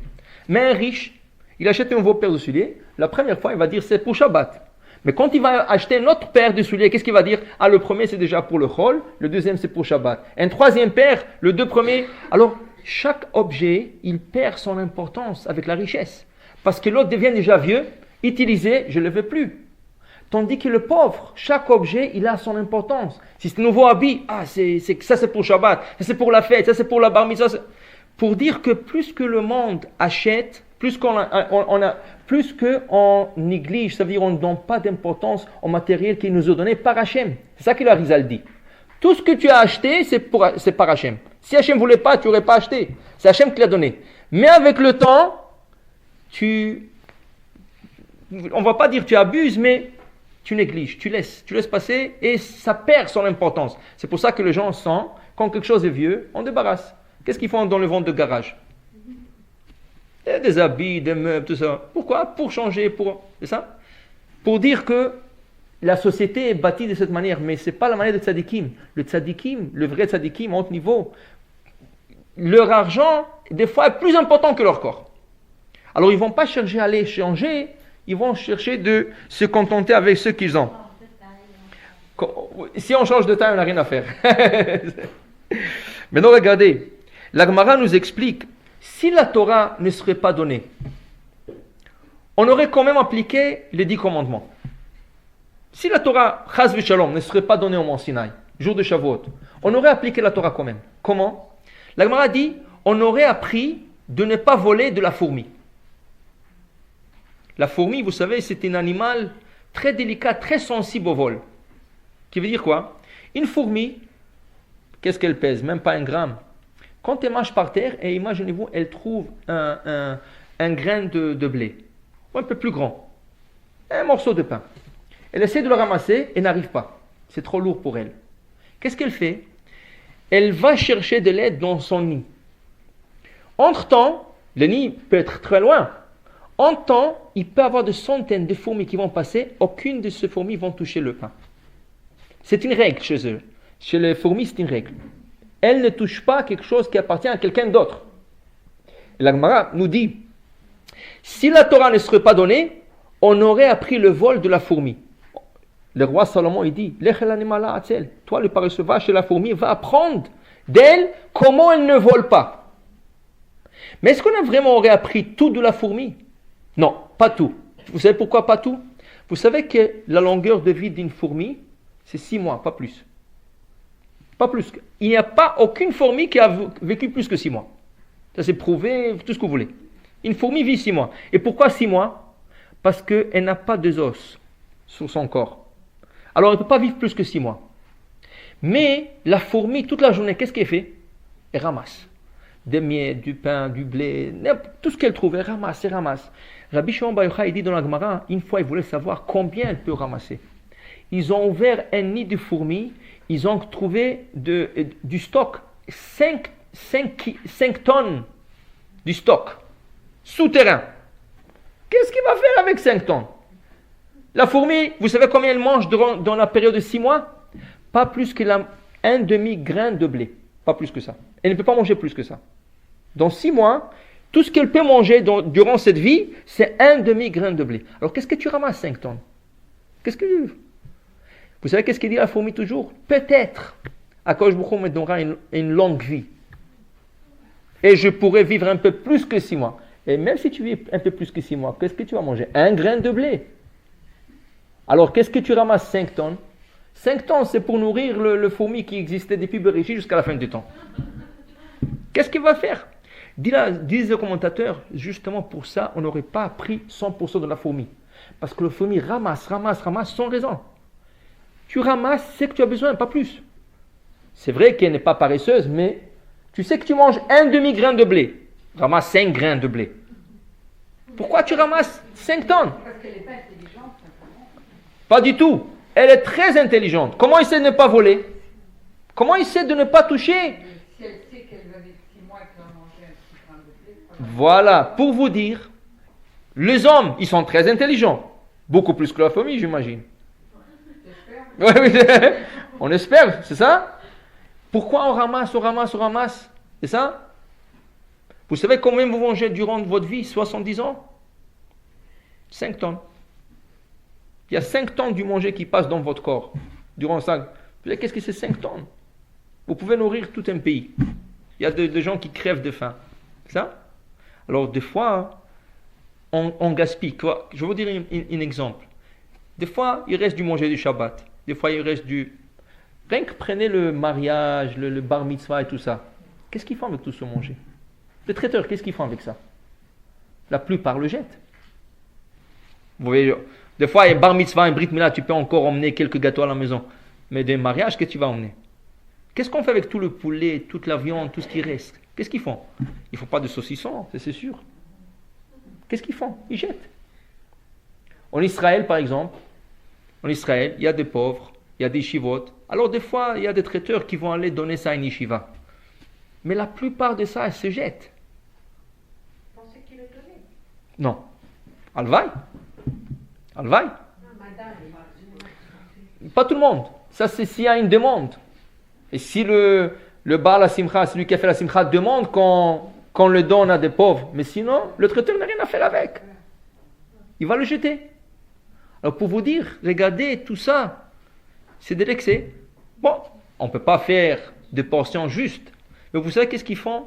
Mais un riche, il achète un nouveau paire de souliers, la première fois il va dire c'est pour Shabbat. Mais quand il va acheter une autre paire de souliers, qu'est-ce qu'il va dire? Ah, le premier c'est déjà pour le Chol, le deuxième c'est pour Shabbat. Un troisième paire, le deux premiers. Alors, chaque objet, il perd son importance avec la richesse. Parce que l'autre devient déjà vieux, utilisé, je ne le veux plus. Tandis que le pauvre, chaque objet, il a son importance. Si c'est un nouveau habit, ça c'est pour Shabbat, ça c'est pour la fête, ça c'est pour la bar mitzvah. Pour dire que plus que le monde achète, plus qu'on néglige, ça veut dire on ne donne pas d'importance au matériel qu'il nous a donné par Hachem. C'est ça que le Harizal dit. Tout ce que tu as acheté, c'est par Hachem. Si Hachem ne voulait pas, tu n'aurais pas acheté. C'est Hachem qui l'a donné. Mais avec le temps, on ne va pas dire tu abuses, mais tu négliges, tu laisses passer et ça perd son importance. C'est pour ça que les gens sentent, quand quelque chose est vieux, on débarrasse. Qu'est-ce qu'ils font dans le vente de garage? Des habits, des meubles, tout ça. Pourquoi? Pour changer, c'est ça? Pour dire que la société est bâtie de cette manière, mais ce n'est pas la manière de tzadikim. Le tzadikim, le vrai tzadikim, à haut niveau, leur argent, des fois, est plus important que leur corps. Alors, ils ne vont pas chercher à aller changer, ils vont chercher de se contenter avec ce qu'ils ont. Si on change de taille, on n'a rien à faire. Maintenant, regardez, la Gemara nous explique, si la Torah ne serait pas donnée, on aurait quand même appliqué les 10 commandements. Si la Torah, Chaz v'Shalom, ne serait pas donnée au Mont Sinaï, jour de Shavuot, on aurait appliqué la Torah quand même. Comment? La Gemara dit, on aurait appris de ne pas voler de la fourmi. La fourmi, vous savez, c'est un animal très délicat, très sensible au vol. Qui veut dire quoi? Une fourmi, qu'est-ce qu'elle pèse? Même pas 1 gramme. Quand elle marche par terre, et imaginez-vous, elle trouve un grain de blé, ou un peu plus grand, un morceau de pain. Elle essaie de le ramasser et n'arrive pas. C'est trop lourd pour elle. Qu'est-ce qu'elle fait? Elle va chercher de l'aide dans son nid. Entre-temps, le nid peut être très loin. Entre-temps, il peut y avoir des centaines de fourmis qui vont passer. Aucune de ces fourmis vont toucher le pain. C'est une règle chez eux. Chez les fourmis, c'est une règle. Elle ne touche pas quelque chose qui appartient à quelqu'un d'autre. La Gemara nous dit, si la Torah ne serait pas donnée, on aurait appris le vol de la fourmi. Le roi Salomon, il dit, toi le paresseux, va chez la fourmi, va apprendre d'elle comment elle ne vole pas. Mais est-ce qu'on a vraiment aurait appris tout de la fourmi? Non, pas tout. Vous savez pourquoi pas tout? Vous savez que la longueur de vie d'une fourmi, c'est 6 mois, pas plus. Pas plus. Il n'y a pas aucune fourmi qui a vécu plus que 6 mois. Ça c'est prouvé, tout ce que vous voulez. Une fourmi vit 6 mois. Et pourquoi 6 mois? Parce qu'elle n'a pas d'os sur son corps. Alors elle ne peut pas vivre plus que 6 mois. Mais la fourmi, toute la journée, qu'est-ce qu'elle fait? Elle ramasse. Des miettes, du pain, du blé, tout ce qu'elle trouve, elle ramasse, elle ramasse. Rabbi Shimon Bar Yochai, il dit dans la Gemara, une fois il voulait savoir combien elle peut ramasser. Ils ont ouvert un nid de fourmis, ils ont trouvé du stock, 5 5 tonnes du stock souterrain. Qu'est-ce qu'il va faire avec 5 tonnes? La fourmi, vous savez combien elle mange dans la période de 6 mois? Pas plus que un demi-grain de blé. Pas plus que ça. Elle ne peut pas manger plus que ça. Dans 6 mois, tout ce qu'elle peut manger durant cette vie, c'est un demi-grain de blé. Alors qu'est-ce que tu ramasses 5 tonnes? Vous savez qu'est-ce qu'il dit la fourmi toujours? Peut-être, Akadosh Baruch Hu me donnera une longue vie. Et je pourrais vivre un peu plus que 6 mois. Et même si tu vis un peu plus que 6 mois, qu'est-ce que tu vas manger? Un grain de blé. Alors qu'est-ce que tu ramasses 5 tonnes? 5 tonnes, c'est pour nourrir le fourmi qui existait depuis Bereshit jusqu'à la fin du temps. Qu'est-ce qu'il va faire? Disent les commentateurs, justement pour ça, on n'aurait pas pris 100% de la fourmi. Parce que le fourmi ramasse sans raison. Tu ramasses ce que tu as besoin, pas plus. C'est vrai qu'elle n'est pas paresseuse, mais tu sais que tu manges un demi-grain de blé. Ramasse 5 grains de blé. Pourquoi tu ramasses 5 tonnes? Parce qu'elle n'est pas intelligente, simplement. Pas du tout. Elle est très intelligente. Comment il sait de ne pas voler? Comment il sait de ne pas toucher? Si elle sait qu'elle va vivre 6 mois et qu'elle va manger un petit grain de blé, Voilà, pour vous dire, les hommes, ils sont très intelligents. Beaucoup plus que la famille, j'imagine. j'espère. Oui, on espère, c'est ça? Pourquoi on ramasse? C'est ça? Vous savez combien vous mangez durant votre vie? 70 ans? 5 tonnes. Il y a 5 tonnes du manger qui passe dans votre corps. Durant ça, vous savez qu'est-ce que c'est 5 tonnes? Vous pouvez nourrir tout un pays. Il y a des gens qui crèvent de faim. C'est ça? Alors des fois, on gaspille. Je vais vous dire un exemple. Des fois, il reste du manger du Shabbat. Des fois, il reste du... Rien que prenez le mariage, le bar mitzvah et tout ça. Qu'est-ce qu'ils font avec tout ce manger? Les traiteurs, qu'est-ce qu'ils font avec ça? La plupart le jettent. Vous voyez, des fois, un bar mitzvah, un brit milah, tu peux encore emmener quelques gâteaux à la maison. Mais des mariages, qu'est-ce que tu vas emmener? Qu'est-ce qu'on fait avec tout le poulet, toute la viande, tout ce qui reste? Qu'est-ce qu'ils font? Ils ne font pas de saucisson, c'est sûr. Qu'est-ce qu'ils font? Ils jettent. En Israël, par exemple, il y a des pauvres, il y a des yeshivot. Alors des fois, il y a des traiteurs qui vont aller donner ça à une yeshiva. Mais la plupart de ça, elles se jettent. Vous pensez qu'il le donnait? Non. Alvaï. Madame, Pas tout le monde. Ça, c'est s'il y a une demande. Et si le Baal Simcha, celui qui a fait la Simcha, demande qu'on le donne à des pauvres. Mais sinon, le traiteur n'a rien à faire avec. Il va le jeter. Alors pour vous dire, regardez, tout ça, c'est de l'excès. Bon, on ne peut pas faire des portions justes. Mais vous savez qu'est-ce qu'ils font?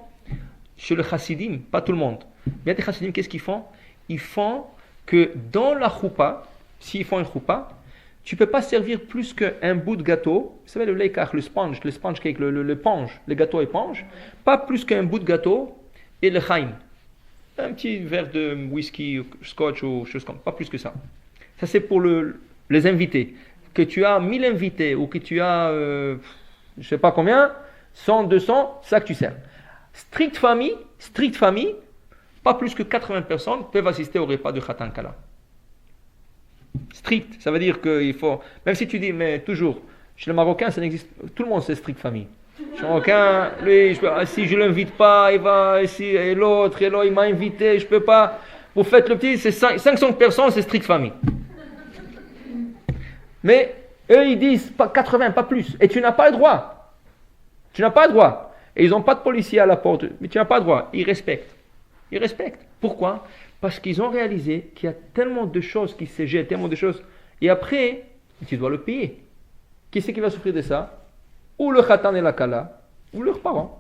Chez le chassidim, pas tout le monde. Bien des chassidim, qu'est-ce qu'ils font? Ils font que dans la choupa, s'ils font une choupa, tu ne peux pas servir plus qu'un bout de gâteau. Vous savez, le leikach, le sponge cake, le ponge, le gâteau éponge. Pas plus qu'un bout de gâteau et le chaim. Un petit verre de whisky, scotch ou chose comme ça. Pas plus que ça. Ça, c'est pour les invités. Que tu as 1000 invités ou que tu as, je ne sais pas combien, 100, 200, c'est ça que tu sers. Stricte famille, pas plus que 80 personnes peuvent assister au repas de Khatan Kala. Strict, ça veut dire qu'il faut, même si tu dis, mais toujours, chez les Marocains, ça n'existe, tout le monde c'est strict famille. Chez les Marocains, lui, si je ne l'invite pas, il va ici, et l'autre, il m'a invité, je ne peux pas. Vous faites le petit, c'est 500 personnes, c'est strict famille. Mais eux, ils disent pas 80, pas plus. Et tu n'as pas le droit. Tu n'as pas le droit. Et ils n'ont pas de policier à la porte. Mais tu n'as pas le droit. Ils respectent. Pourquoi? Parce qu'ils ont réalisé qu'il y a tellement de choses qui se jettent, tellement de choses. Et après, tu dois le payer. Qui c'est qui va souffrir de ça? Ou le khatan et la kala, ou leurs parents.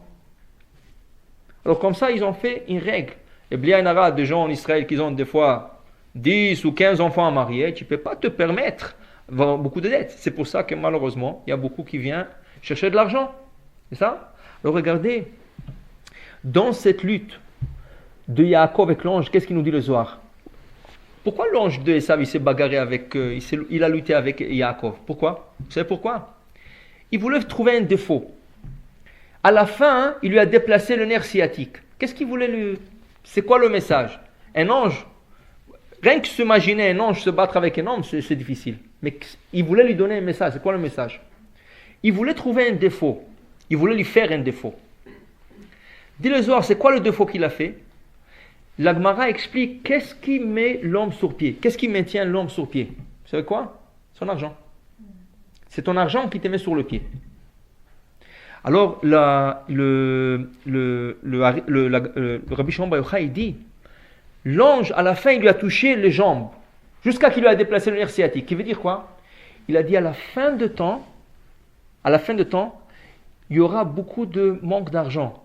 Alors comme ça, ils ont fait une règle. Et bien, il y a des gens en Israël qui ont des fois 10 ou 15 enfants à marier. Tu ne peux pas te permettre d'avoir beaucoup de dettes. C'est pour ça que malheureusement, il y a beaucoup qui viennent chercher de l'argent. C'est ça? Alors regardez, dans cette lutte de Yaakov avec l'ange, qu'est-ce qu'il nous dit le Zohar? Pourquoi l'ange de Esav, il s'est bagarré avec, il a lutté avec Yaakov? Pourquoi? Vous savez pourquoi? Il voulait trouver un défaut. À la fin, il lui a déplacé le nerf sciatique. Qu'est-ce qu'il voulait lui... C'est quoi le message? Un ange, rien que s'imaginer un ange se battre avec un homme, c'est difficile. Mais il voulait lui donner un message. C'est quoi le message? Il voulait trouver un défaut. Il voulait lui faire un défaut. Dit le Zohar, c'est quoi le défaut qu'il a fait? La Gemara explique qu'est-ce qui met l'homme sur pied. Qu'est-ce qui maintient l'homme sur pied? Vous savez quoi? Son argent. C'est ton argent qui te met sur le pied. Alors, le Rabbi Shimon Bar Yochai, il dit, l'ange, à la fin, il lui a touché les jambes, jusqu'à qu'il lui a déplacé le nerf sciatique. Qui veut dire quoi? Il a dit, à la fin de temps, il y aura beaucoup de manque d'argent.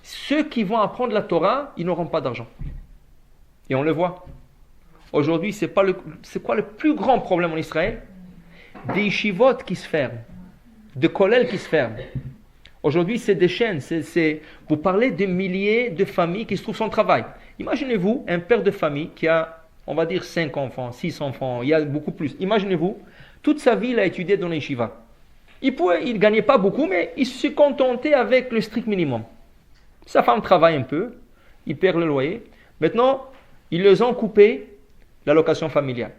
Ceux qui vont apprendre la Torah, ils n'auront pas d'argent. Et on le voit. Aujourd'hui, c'est quoi le plus grand problème en Israël? Des yeshivot qui se ferment, de kollel qui se ferment. Aujourd'hui, c'est des chaînes. Vous parlez de milliers de familles qui se trouvent sans travail. Imaginez-vous un père de famille qui a, on va dire, 5 enfants, 6 enfants, il y a beaucoup plus. Imaginez-vous, toute sa vie, il a étudié dans les yeshivas. Il ne gagnait pas beaucoup, mais il se contentait avec le strict minimum. Sa femme travaille un peu, il perd le loyer. Maintenant, ils les ont coupé l'allocation familiale.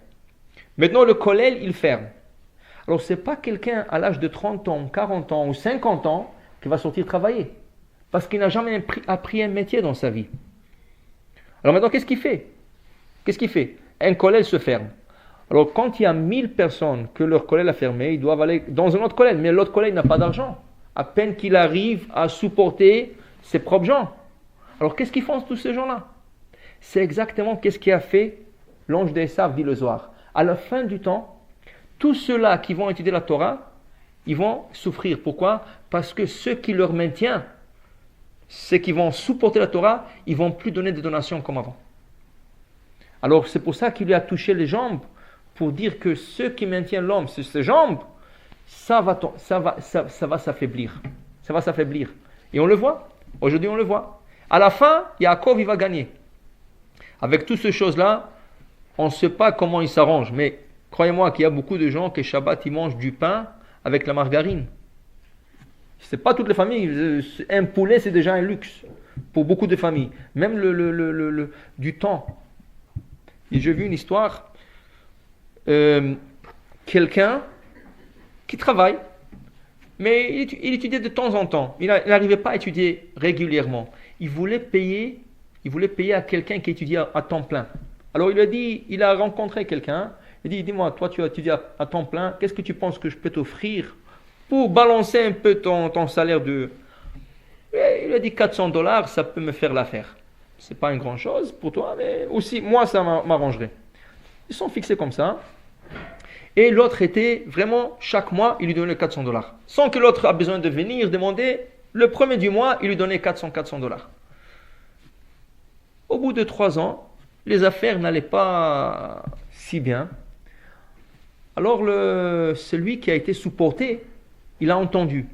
Maintenant, le kollel, il ferme. Alors, ce n'est pas quelqu'un à l'âge de 30 ans, 40 ans ou 50 ans qui va sortir travailler. Parce qu'il n'a jamais appris un métier dans sa vie. Alors maintenant, qu'est-ce qu'il fait? Un kollel se ferme. Alors, quand il y a 1000 personnes que leur kollel a fermé, ils doivent aller dans un autre kollel. Mais l'autre kollel n'a pas d'argent. À peine qu'il arrive à supporter ses propres gens. Alors, qu'est-ce qu'ils font tous ces gens-là? C'est exactement qu'est-ce qui a fait l'ange d'Esav, dit le Zohar. À la fin du temps, tous ceux-là qui vont étudier la Torah, ils vont souffrir. Pourquoi? Parce que ceux qui leur maintiennent, ceux qui vont supporter la Torah, ils ne vont plus donner de donations comme avant. Alors c'est pour ça qu'il lui a touché les jambes, pour dire que ceux qui maintiennent l'homme sur ses jambes, ça va s'affaiblir. Ça va s'affaiblir. Et on le voit. Aujourd'hui, on le voit. À la fin, Yaakov, il va gagner. Avec toutes ces choses-là, on ne sait pas comment il s'arrange, mais croyez-moi qu'il y a beaucoup de gens qui Shabbat, ils mangent du pain avec la margarine. Ce n'est pas toutes les familles. Un poulet, c'est déjà un luxe pour beaucoup de familles. Même du temps. Et j'ai vu une histoire. Quelqu'un qui travaille, mais il étudiait de temps en temps. Il n'arrivait pas à étudier régulièrement. Il voulait payer à quelqu'un qui étudiait à temps plein. Alors il a rencontré quelqu'un. Il dit, dis-moi, toi tu étudies à temps plein, qu'est-ce que tu penses que je peux t'offrir pour balancer un peu ton salaire de... Et il a dit $400, ça peut me faire l'affaire. C'est pas une grande chose pour toi, mais aussi moi ça m'arrangerait. Ils sont fixés comme ça. Et l'autre était vraiment, chaque mois, il lui donnait $400. Sans que l'autre a besoin de venir demander, le premier du mois, il lui donnait $400. Au bout de 3 ans, les affaires n'allaient pas si bien. Alors celui qui a été supporté, il a entendu.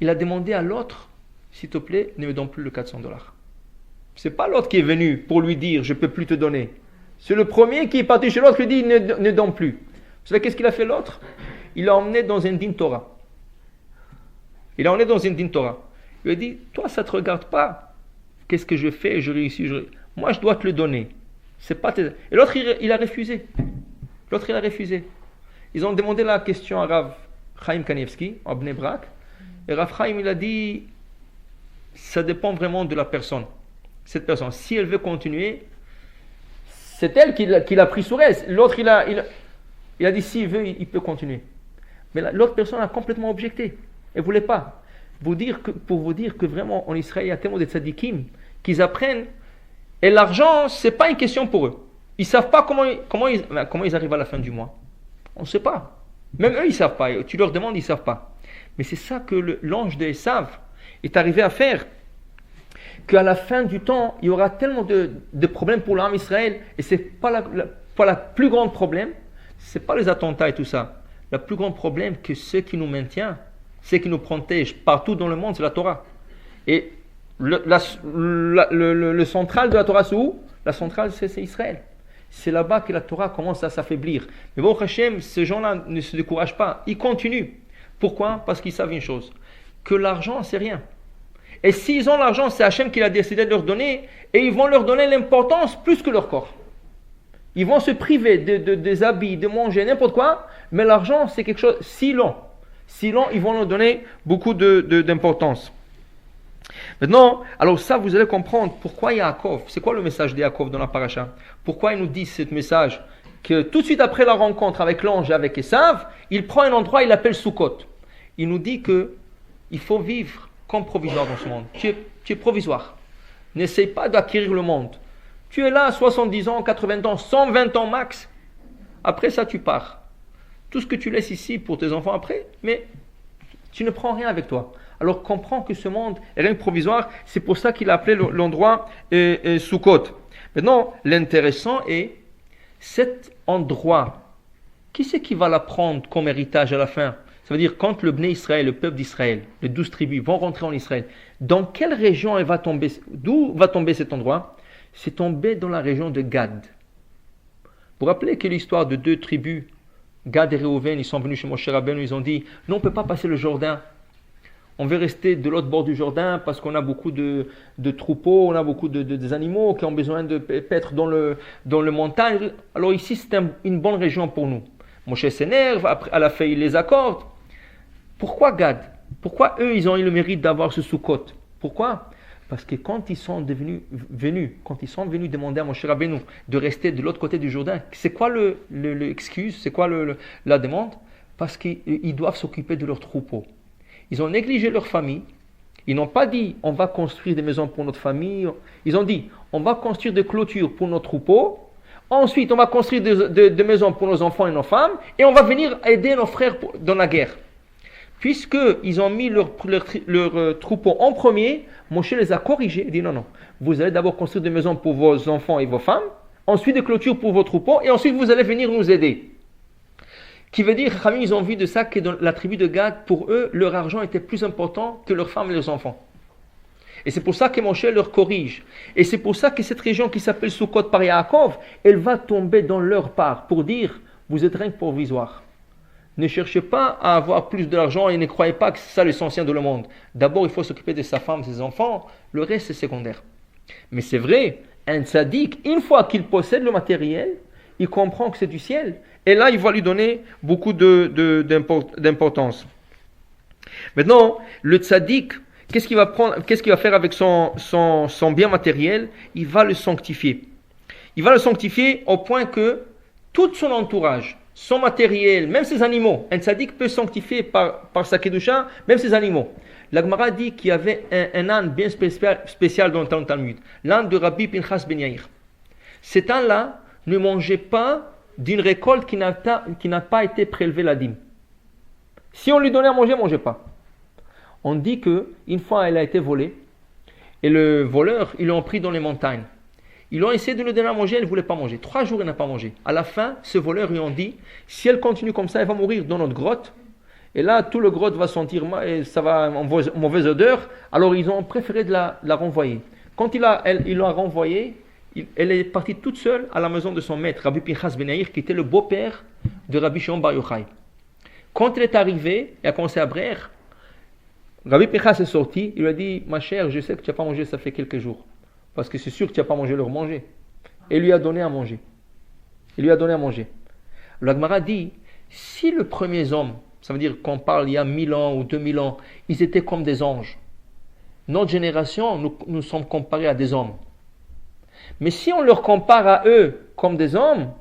Il a demandé à l'autre, s'il te plaît, ne me donne plus le $400. Ce n'est pas l'autre qui est venu pour lui dire, je ne peux plus te donner. C'est le premier qui est parti chez l'autre qui dit, ne donne plus. Vous savez qu'est-ce qu'il a fait l'autre? Il l'a emmené dans un din Torah. Il lui a dit, toi ça ne te regarde pas. Qu'est-ce que je fais? Je réussis. Moi je dois te le donner. C'est pas tes... Et l'autre il a refusé. Ils ont demandé la question à Rav Chaim Kanievski, à Bnei Brak. Et Rav Chaim, il a dit, ça dépend vraiment de la personne. Cette personne, si elle veut continuer, c'est elle qui l'a pris sur elle. L'autre, il a dit, s'il veut, il peut continuer. Mais l'autre personne a complètement objecté. Elle ne voulait pas. Pour vous dire que vraiment, en Israël, il y a tellement de tzadikim qu'ils apprennent. Et l'argent, ce n'est pas une question pour eux. Ils ne savent pas comment ils arrivent à la fin du mois. On ne sait pas. Même eux, ils ne savent pas. Tu leur demandes, ils ne savent pas. Mais c'est ça que l'ange de Esav est arrivé à faire. Qu'à la fin du temps, il y aura tellement de problèmes pour l'âme Israël. Et ce n'est pas la plus grande problème. Ce n'est pas les attentats et tout ça. Le plus grand problème, que ce qui nous maintient, ce qui nous protège partout dans le monde, c'est la Torah. Et le central de la Torah, c'est où? La centrale, c'est Israël. C'est là-bas que la Torah commence à s'affaiblir. Mais bon, Hachem, ces gens-là ne se découragent pas. Ils continuent. Pourquoi? Parce qu'ils savent une chose. Que l'argent, c'est rien. Et s'ils ont l'argent, c'est Hachem qui a décidé de leur donner. Et ils vont leur donner l'importance plus que leur corps. Ils vont se priver des habits, de manger, n'importe quoi. Mais l'argent, c'est quelque chose si long. Si long, ils vont leur donner beaucoup d'importance. Maintenant, alors ça, vous allez comprendre pourquoi Yaakov, c'est quoi le message de Yaakov dans la paracha? Pourquoi il nous dit ce message? Que tout de suite après la rencontre avec l'ange et avec Esav, il prend un endroit, il l'appelle Sukkot. Il nous dit que il faut vivre comme provisoire dans ce monde. Tu es provisoire. N'essaye pas d'acquérir le monde. Tu es là 70 ans, 80 ans, 120 ans max. Après ça, tu pars. Tout ce que tu laisses ici pour tes enfants après, mais tu ne prends rien avec toi. Alors comprends que ce monde est rien que provisoire. C'est pour ça qu'il a appelé l'endroit Sukkot. Maintenant, l'intéressant est cet endroit. Qui c'est qui va l'apprendre comme héritage à la fin? Ça veut dire quand le Bnei Israël, le peuple d'Israël, les 12 tribus vont rentrer en Israël, dans quelle région elle va tomber? D'où va tomber cet endroit? C'est tombé dans la région de Gad. Vous vous rappelez que l'histoire de 2 tribus, Gad et Réhouven, ils sont venus chez Moshe Rabbeinu, ils ont dit, non, on ne peut pas passer le Jourdain. On veut rester de l'autre bord du Jourdain parce qu'on a beaucoup de troupeaux, on a beaucoup des animaux qui ont besoin de paître dans le montagne. Alors ici, c'est une bonne région pour nous. Moshe s'énerve, à la fin, il les accorde. Pourquoi Gad? Pourquoi eux, ils ont eu le mérite d'avoir ce Sukkot? Pourquoi? Parce que quand ils sont venus demander à Moshe Rabbeinu de rester de l'autre côté du Jourdain, c'est quoi l'excuse? C'est quoi la demande? Parce qu'ils doivent s'occuper de leurs troupeaux. Ils ont négligé leur famille. Ils n'ont pas dit on va construire des maisons pour notre famille. Ils ont dit on va construire des clôtures pour nos troupeaux. Ensuite, on va construire des maisons pour nos enfants et nos femmes. Et on va venir aider nos frères dans la guerre. Puisqu'ils ont mis leur troupeau en premier, Moshe les a corrigés. Il dit non, vous allez d'abord construire des maisons pour vos enfants et vos femmes. Ensuite, des clôtures pour vos troupeaux. Et ensuite, vous allez venir nous aider. Qui veut dire, ils ont vu de ça que dans la tribu de Gad, pour eux, leur argent était plus important que leurs femmes et leurs enfants. Et c'est pour ça que Moshe leur corrige. Et c'est pour ça que cette région qui s'appelle Sukkot par Yaakov, elle va tomber dans leur part pour dire, vous êtes rien que provisoire. Ne cherchez pas à avoir plus d'argent et ne croyez pas que c'est ça l'essentiel de le monde. D'abord, il faut s'occuper de sa femme, de ses enfants. Le reste, c'est secondaire. Mais c'est vrai, un tzaddik, une fois qu'il possède le matériel, il comprend que c'est du ciel. Et là, il va lui donner beaucoup d'importance. Maintenant, le tzaddik, qu'est-ce qu'il va faire avec son bien matériel? Il va le sanctifier. Il va le sanctifier au point que tout son entourage, son matériel, même ses animaux, un tzaddik peut sanctifier par sa kedusha, même ses animaux. La Gemara dit qu'il y avait un âne bien spécial dans le Talmud, l'âne de Rabbi Pinchas Ben Yair. Cet âne-là ne mangeait pas d'une récolte qui n'a pas été prélevée la dîme. Si on lui donnait à manger, il ne mangeait pas. On dit qu'une fois, elle a été volée, et le voleur, ils l'ont pris dans les montagnes. Ils ont essayé de lui donner à manger, elle ne voulait pas manger. 3 jours, elle n'a pas mangé. À la fin, ce voleur lui ont dit, si elle continue comme ça, elle va mourir dans notre grotte. Et là, tout le grotte va sentir mal, et ça va avoir mauvaise odeur. Alors, ils ont préféré de la renvoyer. Quand il l'a renvoyée, elle est partie toute seule à la maison de son maître, Rabbi Pinchas Ben Yair, qui était le beau-père de Rabbi Shimon Bar Yochai. Quand elle est arrivée, elle a commencé à brère. Rabbi Pinchas est sorti, il lui a dit, ma chère, je sais que tu n'as pas mangé, ça fait quelques jours. Parce que c'est sûr que tu n'as pas mangé leur manger. Et il lui a donné à manger. La Gemara dit, si le premier homme, ça veut dire qu'on parle il y a 1000 ans ou 2000 ans, ils étaient comme des anges. Notre génération, nous sommes comparés à des hommes. Mais si on leur compare à eux comme des hommes,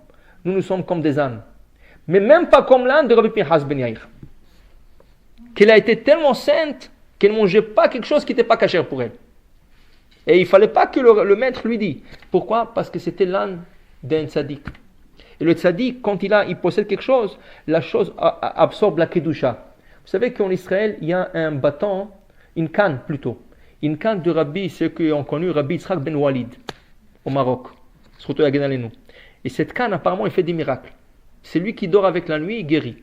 nous sommes comme des ânes. Mais même pas comme l'âne de Rabbi Pinchas Ben Yair. Qu'elle a été tellement sainte qu'elle ne mangeait pas quelque chose qui n'était pas cachère pour elle. Et il ne fallait pas que le maître lui dise. Pourquoi? Parce que c'était l'âne d'un tzaddik. Et le tzaddik, quand il possède quelque chose, la chose absorbe la kedusha. Vous savez qu'en Israël, il y a un bâton, une canne plutôt. Une canne de Rabbi, ceux qui ont connu Rabbi Yitzhak Ben Walid, au Maroc. Surtout à Genalenu. Et cette canne, apparemment, il fait des miracles. C'est lui qui dort avec la nuit, il guérit.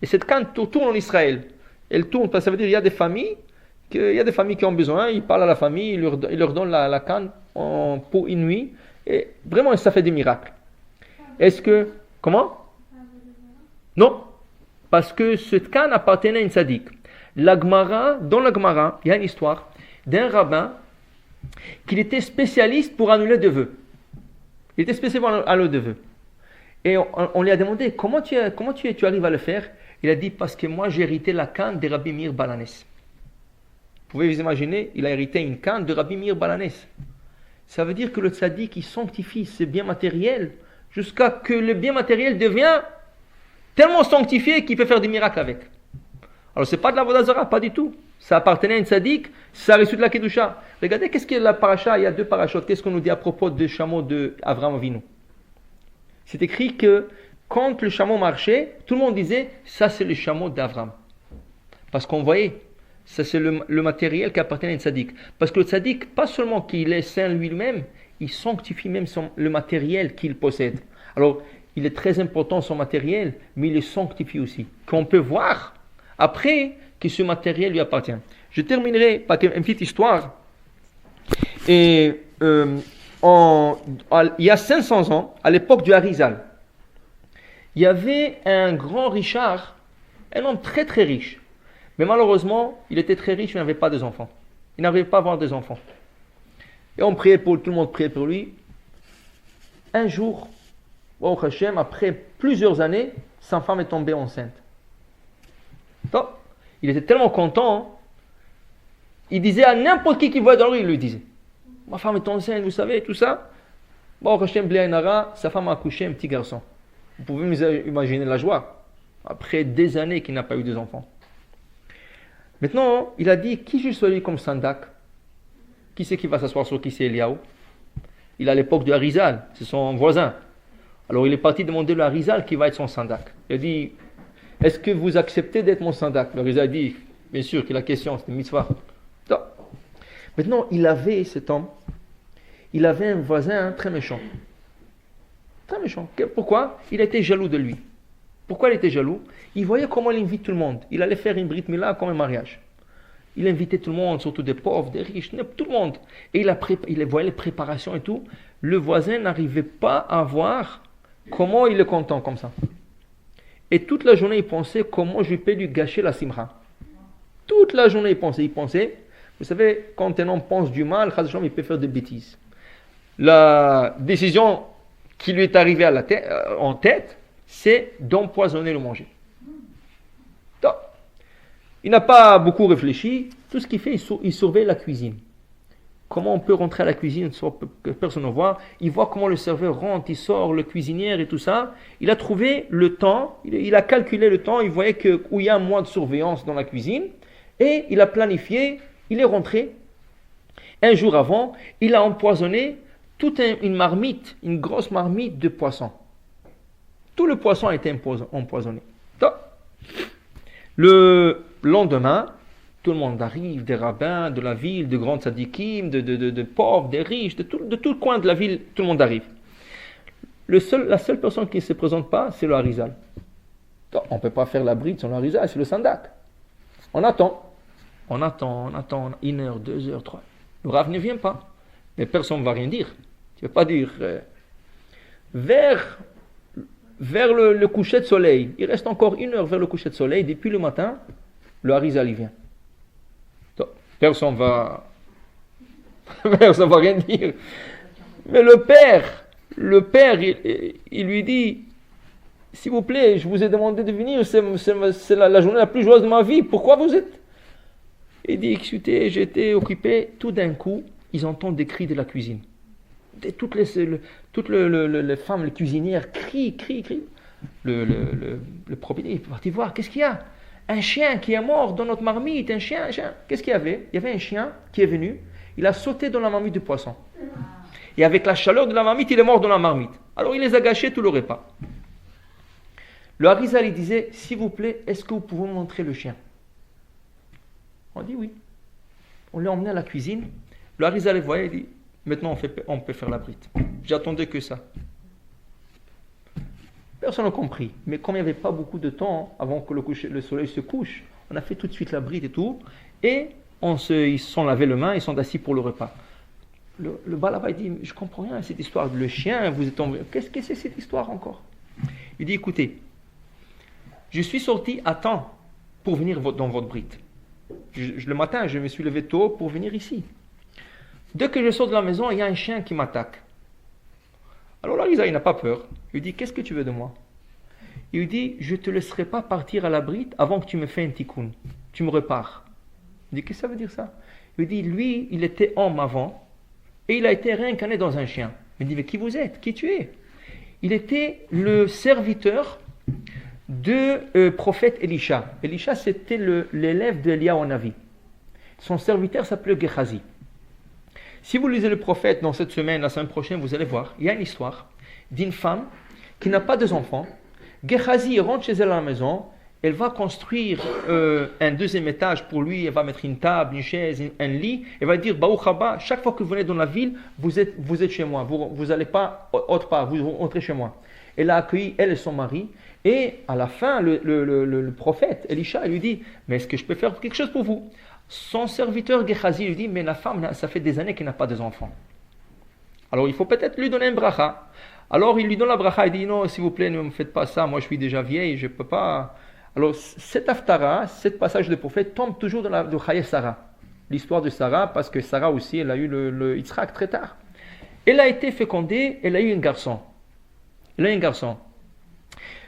Et cette canne tourne en Israël. Elle tourne, parce que ça veut dire qu'il y a des familles qui ont besoin, ils parlent à la famille, ils leur donnent la canne pour une nuit. Et vraiment, ça fait des miracles. Est-ce que... Comment? Non. Parce que cette canne appartenait à une tzaddik. Dans la Gemara, il y a une histoire d'un rabbin qui était spécialiste pour annuler des vœux. Il était spécialiste pour annuler des vœux. Et on lui a demandé, comment tu arrives à le faire? Il a dit, parce que moi j'ai hérité la canne de Rabbi Meir Balanes. Vous pouvez vous imaginer, il a hérité une canne de Rabbi Meir Balanès. Ça veut dire que le tzaddik, il sanctifie ses biens matériels jusqu'à que le bien matériel devient tellement sanctifié qu'il peut faire des miracles avec. Alors, ce n'est pas de la vodazara, pas du tout. Ça appartenait à un tzaddik, ça a reçu de la kedusha. Regardez, qu'est-ce qu'il y a la paracha? Il y a 2 parachutes. Qu'est-ce qu'on nous dit à propos du chameau d'Avraham Avinu? C'est écrit que quand le chameau marchait, tout le monde disait, ça c'est le chameau d'Avraham. Parce qu'on voyait, ça c'est le matériel qui appartenait à un tzaddik. Parce que le tzaddik, pas seulement qu'il est saint lui-même, il sanctifie même le matériel qu'il possède. Alors, il est très important son matériel, mais il le sanctifie aussi. Qu'on peut voir après que ce matériel lui appartient. Je terminerai par une petite histoire. Et il y a 500 ans, à l'époque du Harizal, il y avait un grand Richard, un homme très très riche. Mais malheureusement, il était très riche, mais il n'avait pas d'enfants. Il n'arrivait pas à avoir des enfants. Et on priait tout le monde priait pour lui. Un jour, Baruch Hashem, après plusieurs années, sa femme est tombée enceinte. Donc, il était tellement content, il disait à n'importe qui voit dans lui, il lui disait, ma femme est enceinte, vous savez, tout ça. Baruch Hashem, Bléanara, sa femme a accouché un petit garçon. Vous pouvez imaginer la joie, après des années qu'il n'a pas eu d'enfants. Maintenant, il a dit, qui je suis comme Sandak? Qui c'est qui va s'asseoir sur qui c'est Eliaou? Il est à l'époque du Harizal, c'est son voisin. Alors il est parti demander le Harizal qui va être son Sandak. Il a dit, est-ce que vous acceptez d'être mon Sandak? Le Harizal a dit, bien sûr, que la question, c'est une mitzvah. Donc, maintenant, cet homme, il avait un voisin très méchant. Très méchant. Pourquoi? Il était jaloux de lui. Pourquoi il était jaloux? Il voyait comment il invite tout le monde. Il allait faire une brit mila comme un mariage. Il invitait tout le monde, surtout des pauvres, des riches, tout le monde. Et il voyait les préparations et tout. Le voisin n'arrivait pas à voir comment il est content comme ça. Et toute la journée, il pensait comment je peux lui gâcher la simra. Toute la journée, il pensait. Vous savez, quand un homme pense du mal, il peut faire des bêtises. La décision qui lui est arrivée en tête, c'est d'empoisonner le manger. Donc, il n'a pas beaucoup réfléchi. Tout ce qu'il fait, il surveille la cuisine. Comment on peut rentrer à la cuisine sans que personne ne voit? Il voit comment le serveur rentre, il sort, le cuisinier et tout ça. Il a trouvé le temps, il a calculé le temps, il voyait où il y a moins de surveillance dans la cuisine. Et il a planifié, il est rentré. Un jour avant, il a empoisonné toute une marmite, une grosse marmite de poisson. Tout le poisson a été empoisonné. Donc, le lendemain, tout le monde arrive, des rabbins de la ville, de grands tzadikim, de pauvres, des riches, de tout le coin de la ville, tout le monde arrive. La seule personne qui ne se présente pas, c'est le Harizal. Donc, on ne peut pas faire la bride sans le Harizal, c'est le Sandak. On attend, 1 heure, 2 heures, 3. Le Rav ne vient pas. Mais personne ne va rien dire. Tu ne vas pas dire. Vers le coucher de soleil, il reste encore 1 heure vers le coucher de soleil. Depuis le matin, le Harizal il vient. Donc, personne ne va rien dire. Mais le père, il lui dit, s'il vous plaît, je vous ai demandé de venir, c'est la journée la plus joyeuse de ma vie. Pourquoi vous êtes? Il dit, écoutez, j'étais occupé. Tout d'un coup, ils entendent des cris de la cuisine. Toutes les femmes, les cuisinières crient. Le propriétaire est parti voir, qu'est-ce qu'il y a? Un chien qui est mort dans notre marmite, un chien. Qu'est-ce qu'il y avait? Il y avait un chien qui est venu, il a sauté dans la marmite de poisson. Et avec la chaleur de la marmite, il est mort dans la marmite. Alors il les a gâchés tout le repas. Le Harizal, il disait, s'il vous plaît, est-ce que vous pouvez me montrer le chien? On dit oui. On l'a emmené à la cuisine. Le Harizal voyait, il dit, maintenant on peut faire la brite. J'attendais que ça. Personne n'a compris. Mais comme il n'y avait pas beaucoup de temps avant que le soleil se couche, on a fait tout de suite la brite et tout. Et ils se sont lavé les mains, ils sont assis pour le repas. Le balaba dit, je ne comprends rien à cette histoire. Le chien, vous êtes tombé. Qu'est-ce que c'est cette histoire encore? Il dit, écoutez, je suis sorti à temps pour venir dans votre brite. Le matin, je me suis levé tôt pour venir ici. Dès que je sors de la maison, il y a un chien qui m'attaque. Alors là, il n'a pas peur. Il dit, qu'est-ce que tu veux de moi? Il dit, je ne te laisserai pas partir à la brite avant que tu me fasses un tikkun. Tu me repares. Il dit, qu'est-ce que ça veut dire ça? Il dit, lui, il était homme avant, et il a été réincarné dans un chien. Il dit, mais qui vous êtes? Qui tu es? Il était le serviteur de prophète Elisha. Elisha, c'était l'élève d'Eliyahu Hanavi. Son serviteur s'appelait Gehazi. Si vous lisez le prophète dans cette semaine, la semaine prochaine, vous allez voir, il y a une histoire d'une femme qui n'a pas d'enfants. Gehazi rentre chez elle à la maison, elle va construire un deuxième étage pour lui, elle va mettre une table, une chaise, un lit, elle va dire, Baruch haba, chaque fois que vous venez dans la ville, vous êtes chez moi, vous n'allez pas autre part, vous rentrez chez moi. Elle a accueilli, elle et son mari, et à la fin, le prophète, Elisha, lui dit, mais est-ce que je peux faire quelque chose pour vous? Son serviteur Gehazi lui dit, mais la femme, ça fait des années qu'elle n'a pas d'enfants. Alors il faut peut-être lui donner un bracha. Alors il lui donne la bracha, il dit, non, s'il vous plaît, ne me faites pas ça, moi je suis déjà vieille, je ne peux pas... Alors, cet haftara, ce passage de prophète tombe toujours dans de Chaye Sarah. L'histoire de Sarah, parce que Sarah aussi, elle a eu le Yitzhak très tard. Elle a été fécondée, elle a eu un garçon.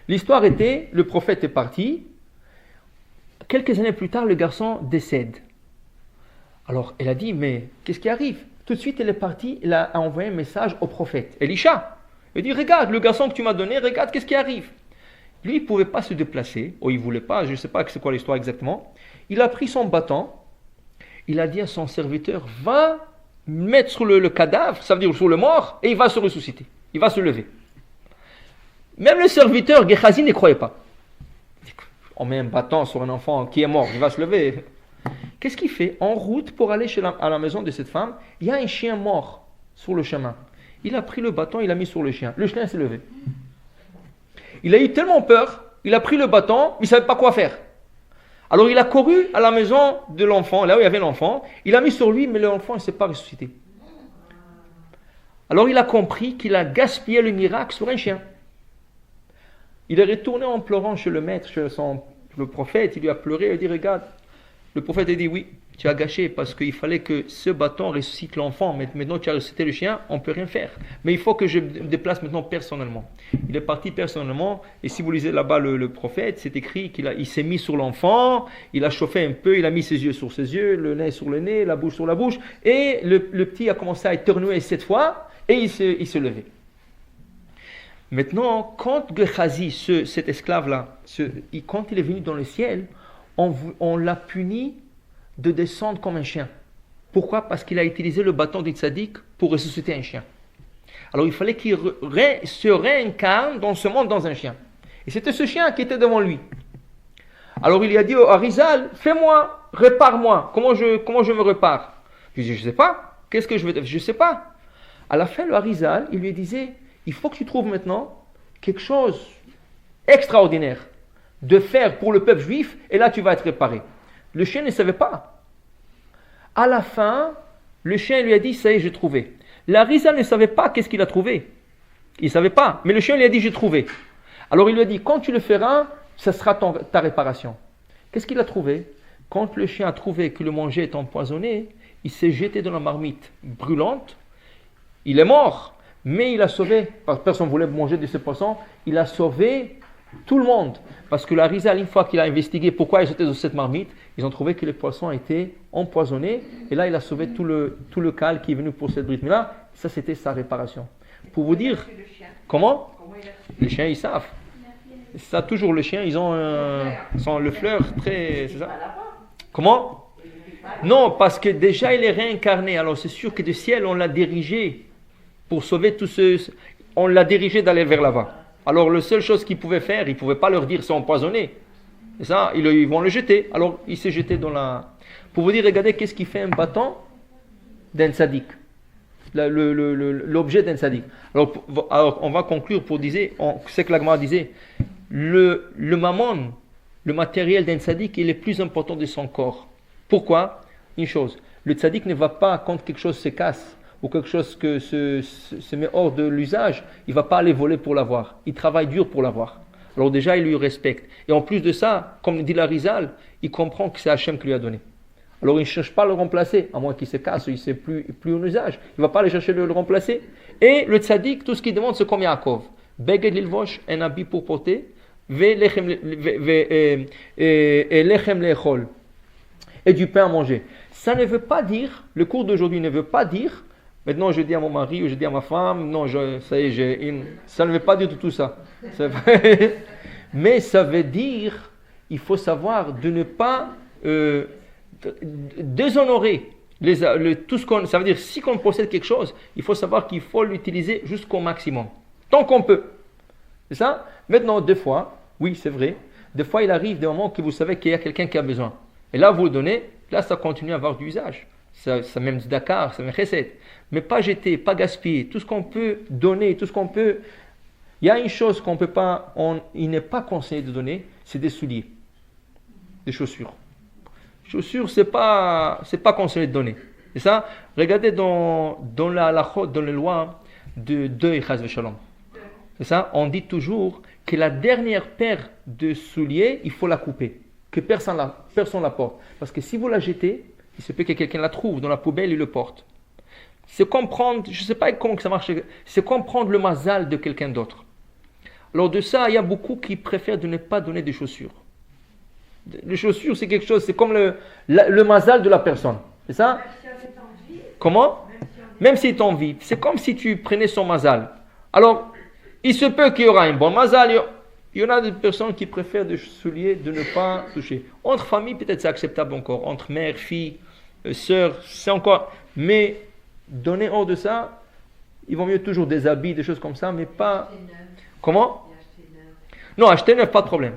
L'histoire était, le prophète est parti. Quelques années plus tard, le garçon décède. Alors, elle a dit, mais qu'est-ce qui arrive? Tout de suite, elle est partie, elle a envoyé un message au prophète, Elisha. Elle dit, regarde, le garçon que tu m'as donné, regarde, qu'est-ce qui arrive? Lui, il ne pouvait pas se déplacer, ou il ne voulait pas, je ne sais pas c'est quoi l'histoire exactement. Il a pris son bâton, il a dit à son serviteur, va mettre sur le cadavre, ça veut dire sur le mort, et il va se ressusciter, il va se lever. Même le serviteur, Gehazi, ne croyait pas. On met un bâton sur un enfant qui est mort, il va se lever. Qu'est-ce qu'il fait? En route pour aller à la maison de cette femme, il y a un chien mort sur le chemin. Il a pris le bâton, il l'a mis sur le chien s'est levé. Il a eu tellement peur, il a pris le bâton, il ne savait pas quoi faire. Alors il a couru à la maison de l'enfant, là où il y avait l'enfant, il a mis sur lui, mais l'enfant ne s'est pas ressuscité. Alors il a compris qu'il a gaspillé le miracle sur un chien. Il est retourné en pleurant chez le maître, le prophète, il lui a pleuré, il a dit, regarde, le prophète a dit, oui, tu as gâché parce qu'il fallait que ce bâton ressuscite l'enfant, mais maintenant tu as ressuscité le chien, on ne peut rien faire. Mais il faut que je me déplace maintenant personnellement. Il est parti personnellement, et si vous lisez là-bas le prophète, c'est écrit qu'il s'est mis sur l'enfant, il a chauffé un peu, il a mis ses yeux sur ses yeux, le nez sur le nez, la bouche sur la bouche, et le petit a commencé à éternuer 7 fois, et il se levait. Maintenant, quand Gehazi, cet esclave-là, quand il est venu dans le ciel, on l'a puni de descendre comme un chien. Pourquoi? Parce qu'il a utilisé le bâton du tzaddik pour ressusciter un chien. Alors il fallait qu'il se réincarne dans ce monde dans un chien. Et c'était ce chien qui était devant lui. Alors il lui a dit au Harizal, fais-moi, répare-moi. Comment je me répare? Je lui ai dit, je ne sais pas. Qu'est-ce que je vais faire? Je ne sais pas. À la fin, le Harizal, il lui disait, il faut que tu trouves maintenant quelque chose extraordinaire de faire pour le peuple juif, et là tu vas être réparé. Le chien ne savait pas. À la fin, le chien lui a dit, ça y est, j'ai trouvé. L'Harizal ne savait pas qu'est-ce qu'il a trouvé. Il ne savait pas, mais le chien lui a dit, j'ai trouvé. Alors il lui a dit, quand tu le feras, ça sera ta réparation. Qu'est-ce qu'il a trouvé? Quand le chien a trouvé que le manger est empoisonné, il s'est jeté dans la marmite brûlante. Il est mort, mais il a sauvé, parce que personne ne voulait manger de ce poisson, il a sauvé tout le monde. Parce que l'Harizal, une fois qu'il a investigué pourquoi il sautait dans cette marmite, ils ont trouvé que les poissons étaient empoisonnés. Et là, il a sauvé tout le cal qui est venu pour cette brite-là. Ça, c'était sa réparation. Pour vous dire, comment les chiens, ils savent. Ça, toujours, les chiens, ils ont le fleur très... C'est ça? Comment? Non, parce que déjà, il est réincarné. Alors, c'est sûr que du ciel, on l'a dirigé pour sauver tous ceux... On l'a dirigé d'aller vers là-bas. Alors, la seule chose qu'il pouvait faire, il ne pouvait pas leur dire c'est empoisonné. Et ça, ils vont le jeter. Alors, il s'est jeté dans la... Pour vous dire, regardez, qu'est-ce qui fait un bâton d'un tzaddik. L'objet d'un tzaddik. Alors, on va conclure pour dire, c'est que l'Agma disait, le mammon, le matériel d'un tzaddik, il est plus important de son corps. Pourquoi? Une chose, le tzaddik ne va pas quand quelque chose se casse, ou quelque chose que se met hors de l'usage, il ne va pas aller voler pour l'avoir. Il travaille dur pour l'avoir. Alors déjà, il lui respecte. Et en plus de ça, comme dit l'Harizal, il comprend que c'est Hachem qui lui a donné. Alors il ne cherche pas à le remplacer, à moins qu'il se casse ou il ne sait plus en usage. Il ne va pas aller chercher le remplacer. Et le tzaddik, tout ce qu'il demande, c'est comme Yaakov. Beged lilvosh, un habit pour porter, ve lechem lechol. et du pain à manger. Ça ne veut pas dire, le cours d'aujourd'hui ne veut pas dire, maintenant je dis à mon mari ou je dis à ma femme, non, ça y est, ça ne veut pas dire tout ça. C'est vrai. Mais ça veut dire, il faut savoir de ne pas déshonorer tout ce qu'on... Ça veut dire, si on possède quelque chose, il faut savoir qu'il faut l'utiliser jusqu'au maximum, tant qu'on peut. C'est ça? Maintenant, des fois, oui, c'est vrai, des fois il arrive des moments que vous savez qu'il y a quelqu'un qui a besoin. Et là, vous le donnez, là, ça continue à avoir d'usage. Ça même du Dakar, ça même recette. Mais pas jeter, pas gaspiller. Tout ce qu'on peut donner, tout ce qu'on peut... Il y a une chose qu'on peut pas... il n'est pas conseillé de donner, c'est des souliers, des chaussures. Chaussures, c'est pas conseillé de donner. C'est ça? Regardez dans les lois de deuil, chas v'shalom. C'est ça? On dit toujours que la dernière paire de souliers, il faut la couper. Que personne la porte. Parce que si vous la jetez, il se peut que quelqu'un la trouve dans la poubelle et le porte. C'est comprendre, je ne sais pas comment ça marche, c'est comprendre le mazal de quelqu'un d'autre. Alors de ça, il y a beaucoup qui préfèrent de ne pas donner des chaussures. Les chaussures, c'est quelque chose, c'est comme le mazal de la personne. C'est ça? Comment? Même s'il est en vie. C'est comme si tu prenais son mazal. Alors, il se peut qu'il y aura un bon mazal. Il y en a des personnes qui préfèrent des souliers de ne pas toucher. Entre familles, peut-être c'est acceptable encore. Entre mère, fille, sœur, c'est encore... Mais donner hors de ça, il vaut mieux toujours des habits, des choses comme ça, mais pas... Comment? Non, acheter neuf, pas de problème.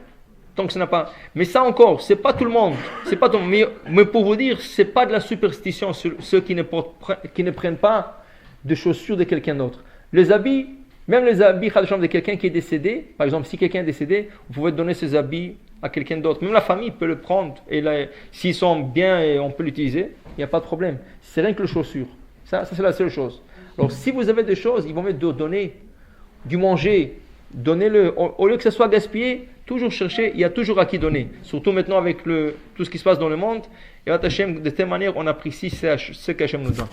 Tant que ça n'a pas... Mais ça encore, c'est pas tout le monde. C'est pas tout le monde. Mais pour vous dire, c'est pas de la superstition, ceux qui ne prennent pas de chaussures de quelqu'un d'autre. Les habits, même les habits de quelqu'un qui est décédé, par exemple, si quelqu'un est décédé, vous pouvez donner ses habits à quelqu'un d'autre. Même la famille peut le prendre, et là, s'ils sont bien et on peut l'utiliser, il n'y a pas de problème. C'est rien que les chaussures. Ça c'est la seule chose. Alors, si vous avez des choses, il vaut mieux donner du manger, donnez-le. Au lieu que ce soit gaspillé, toujours chercher, il y a toujours à qui donner. Surtout maintenant avec tout ce qui se passe dans le monde. Et de telle manière, on apprécie ce qu'Hachem nous donne.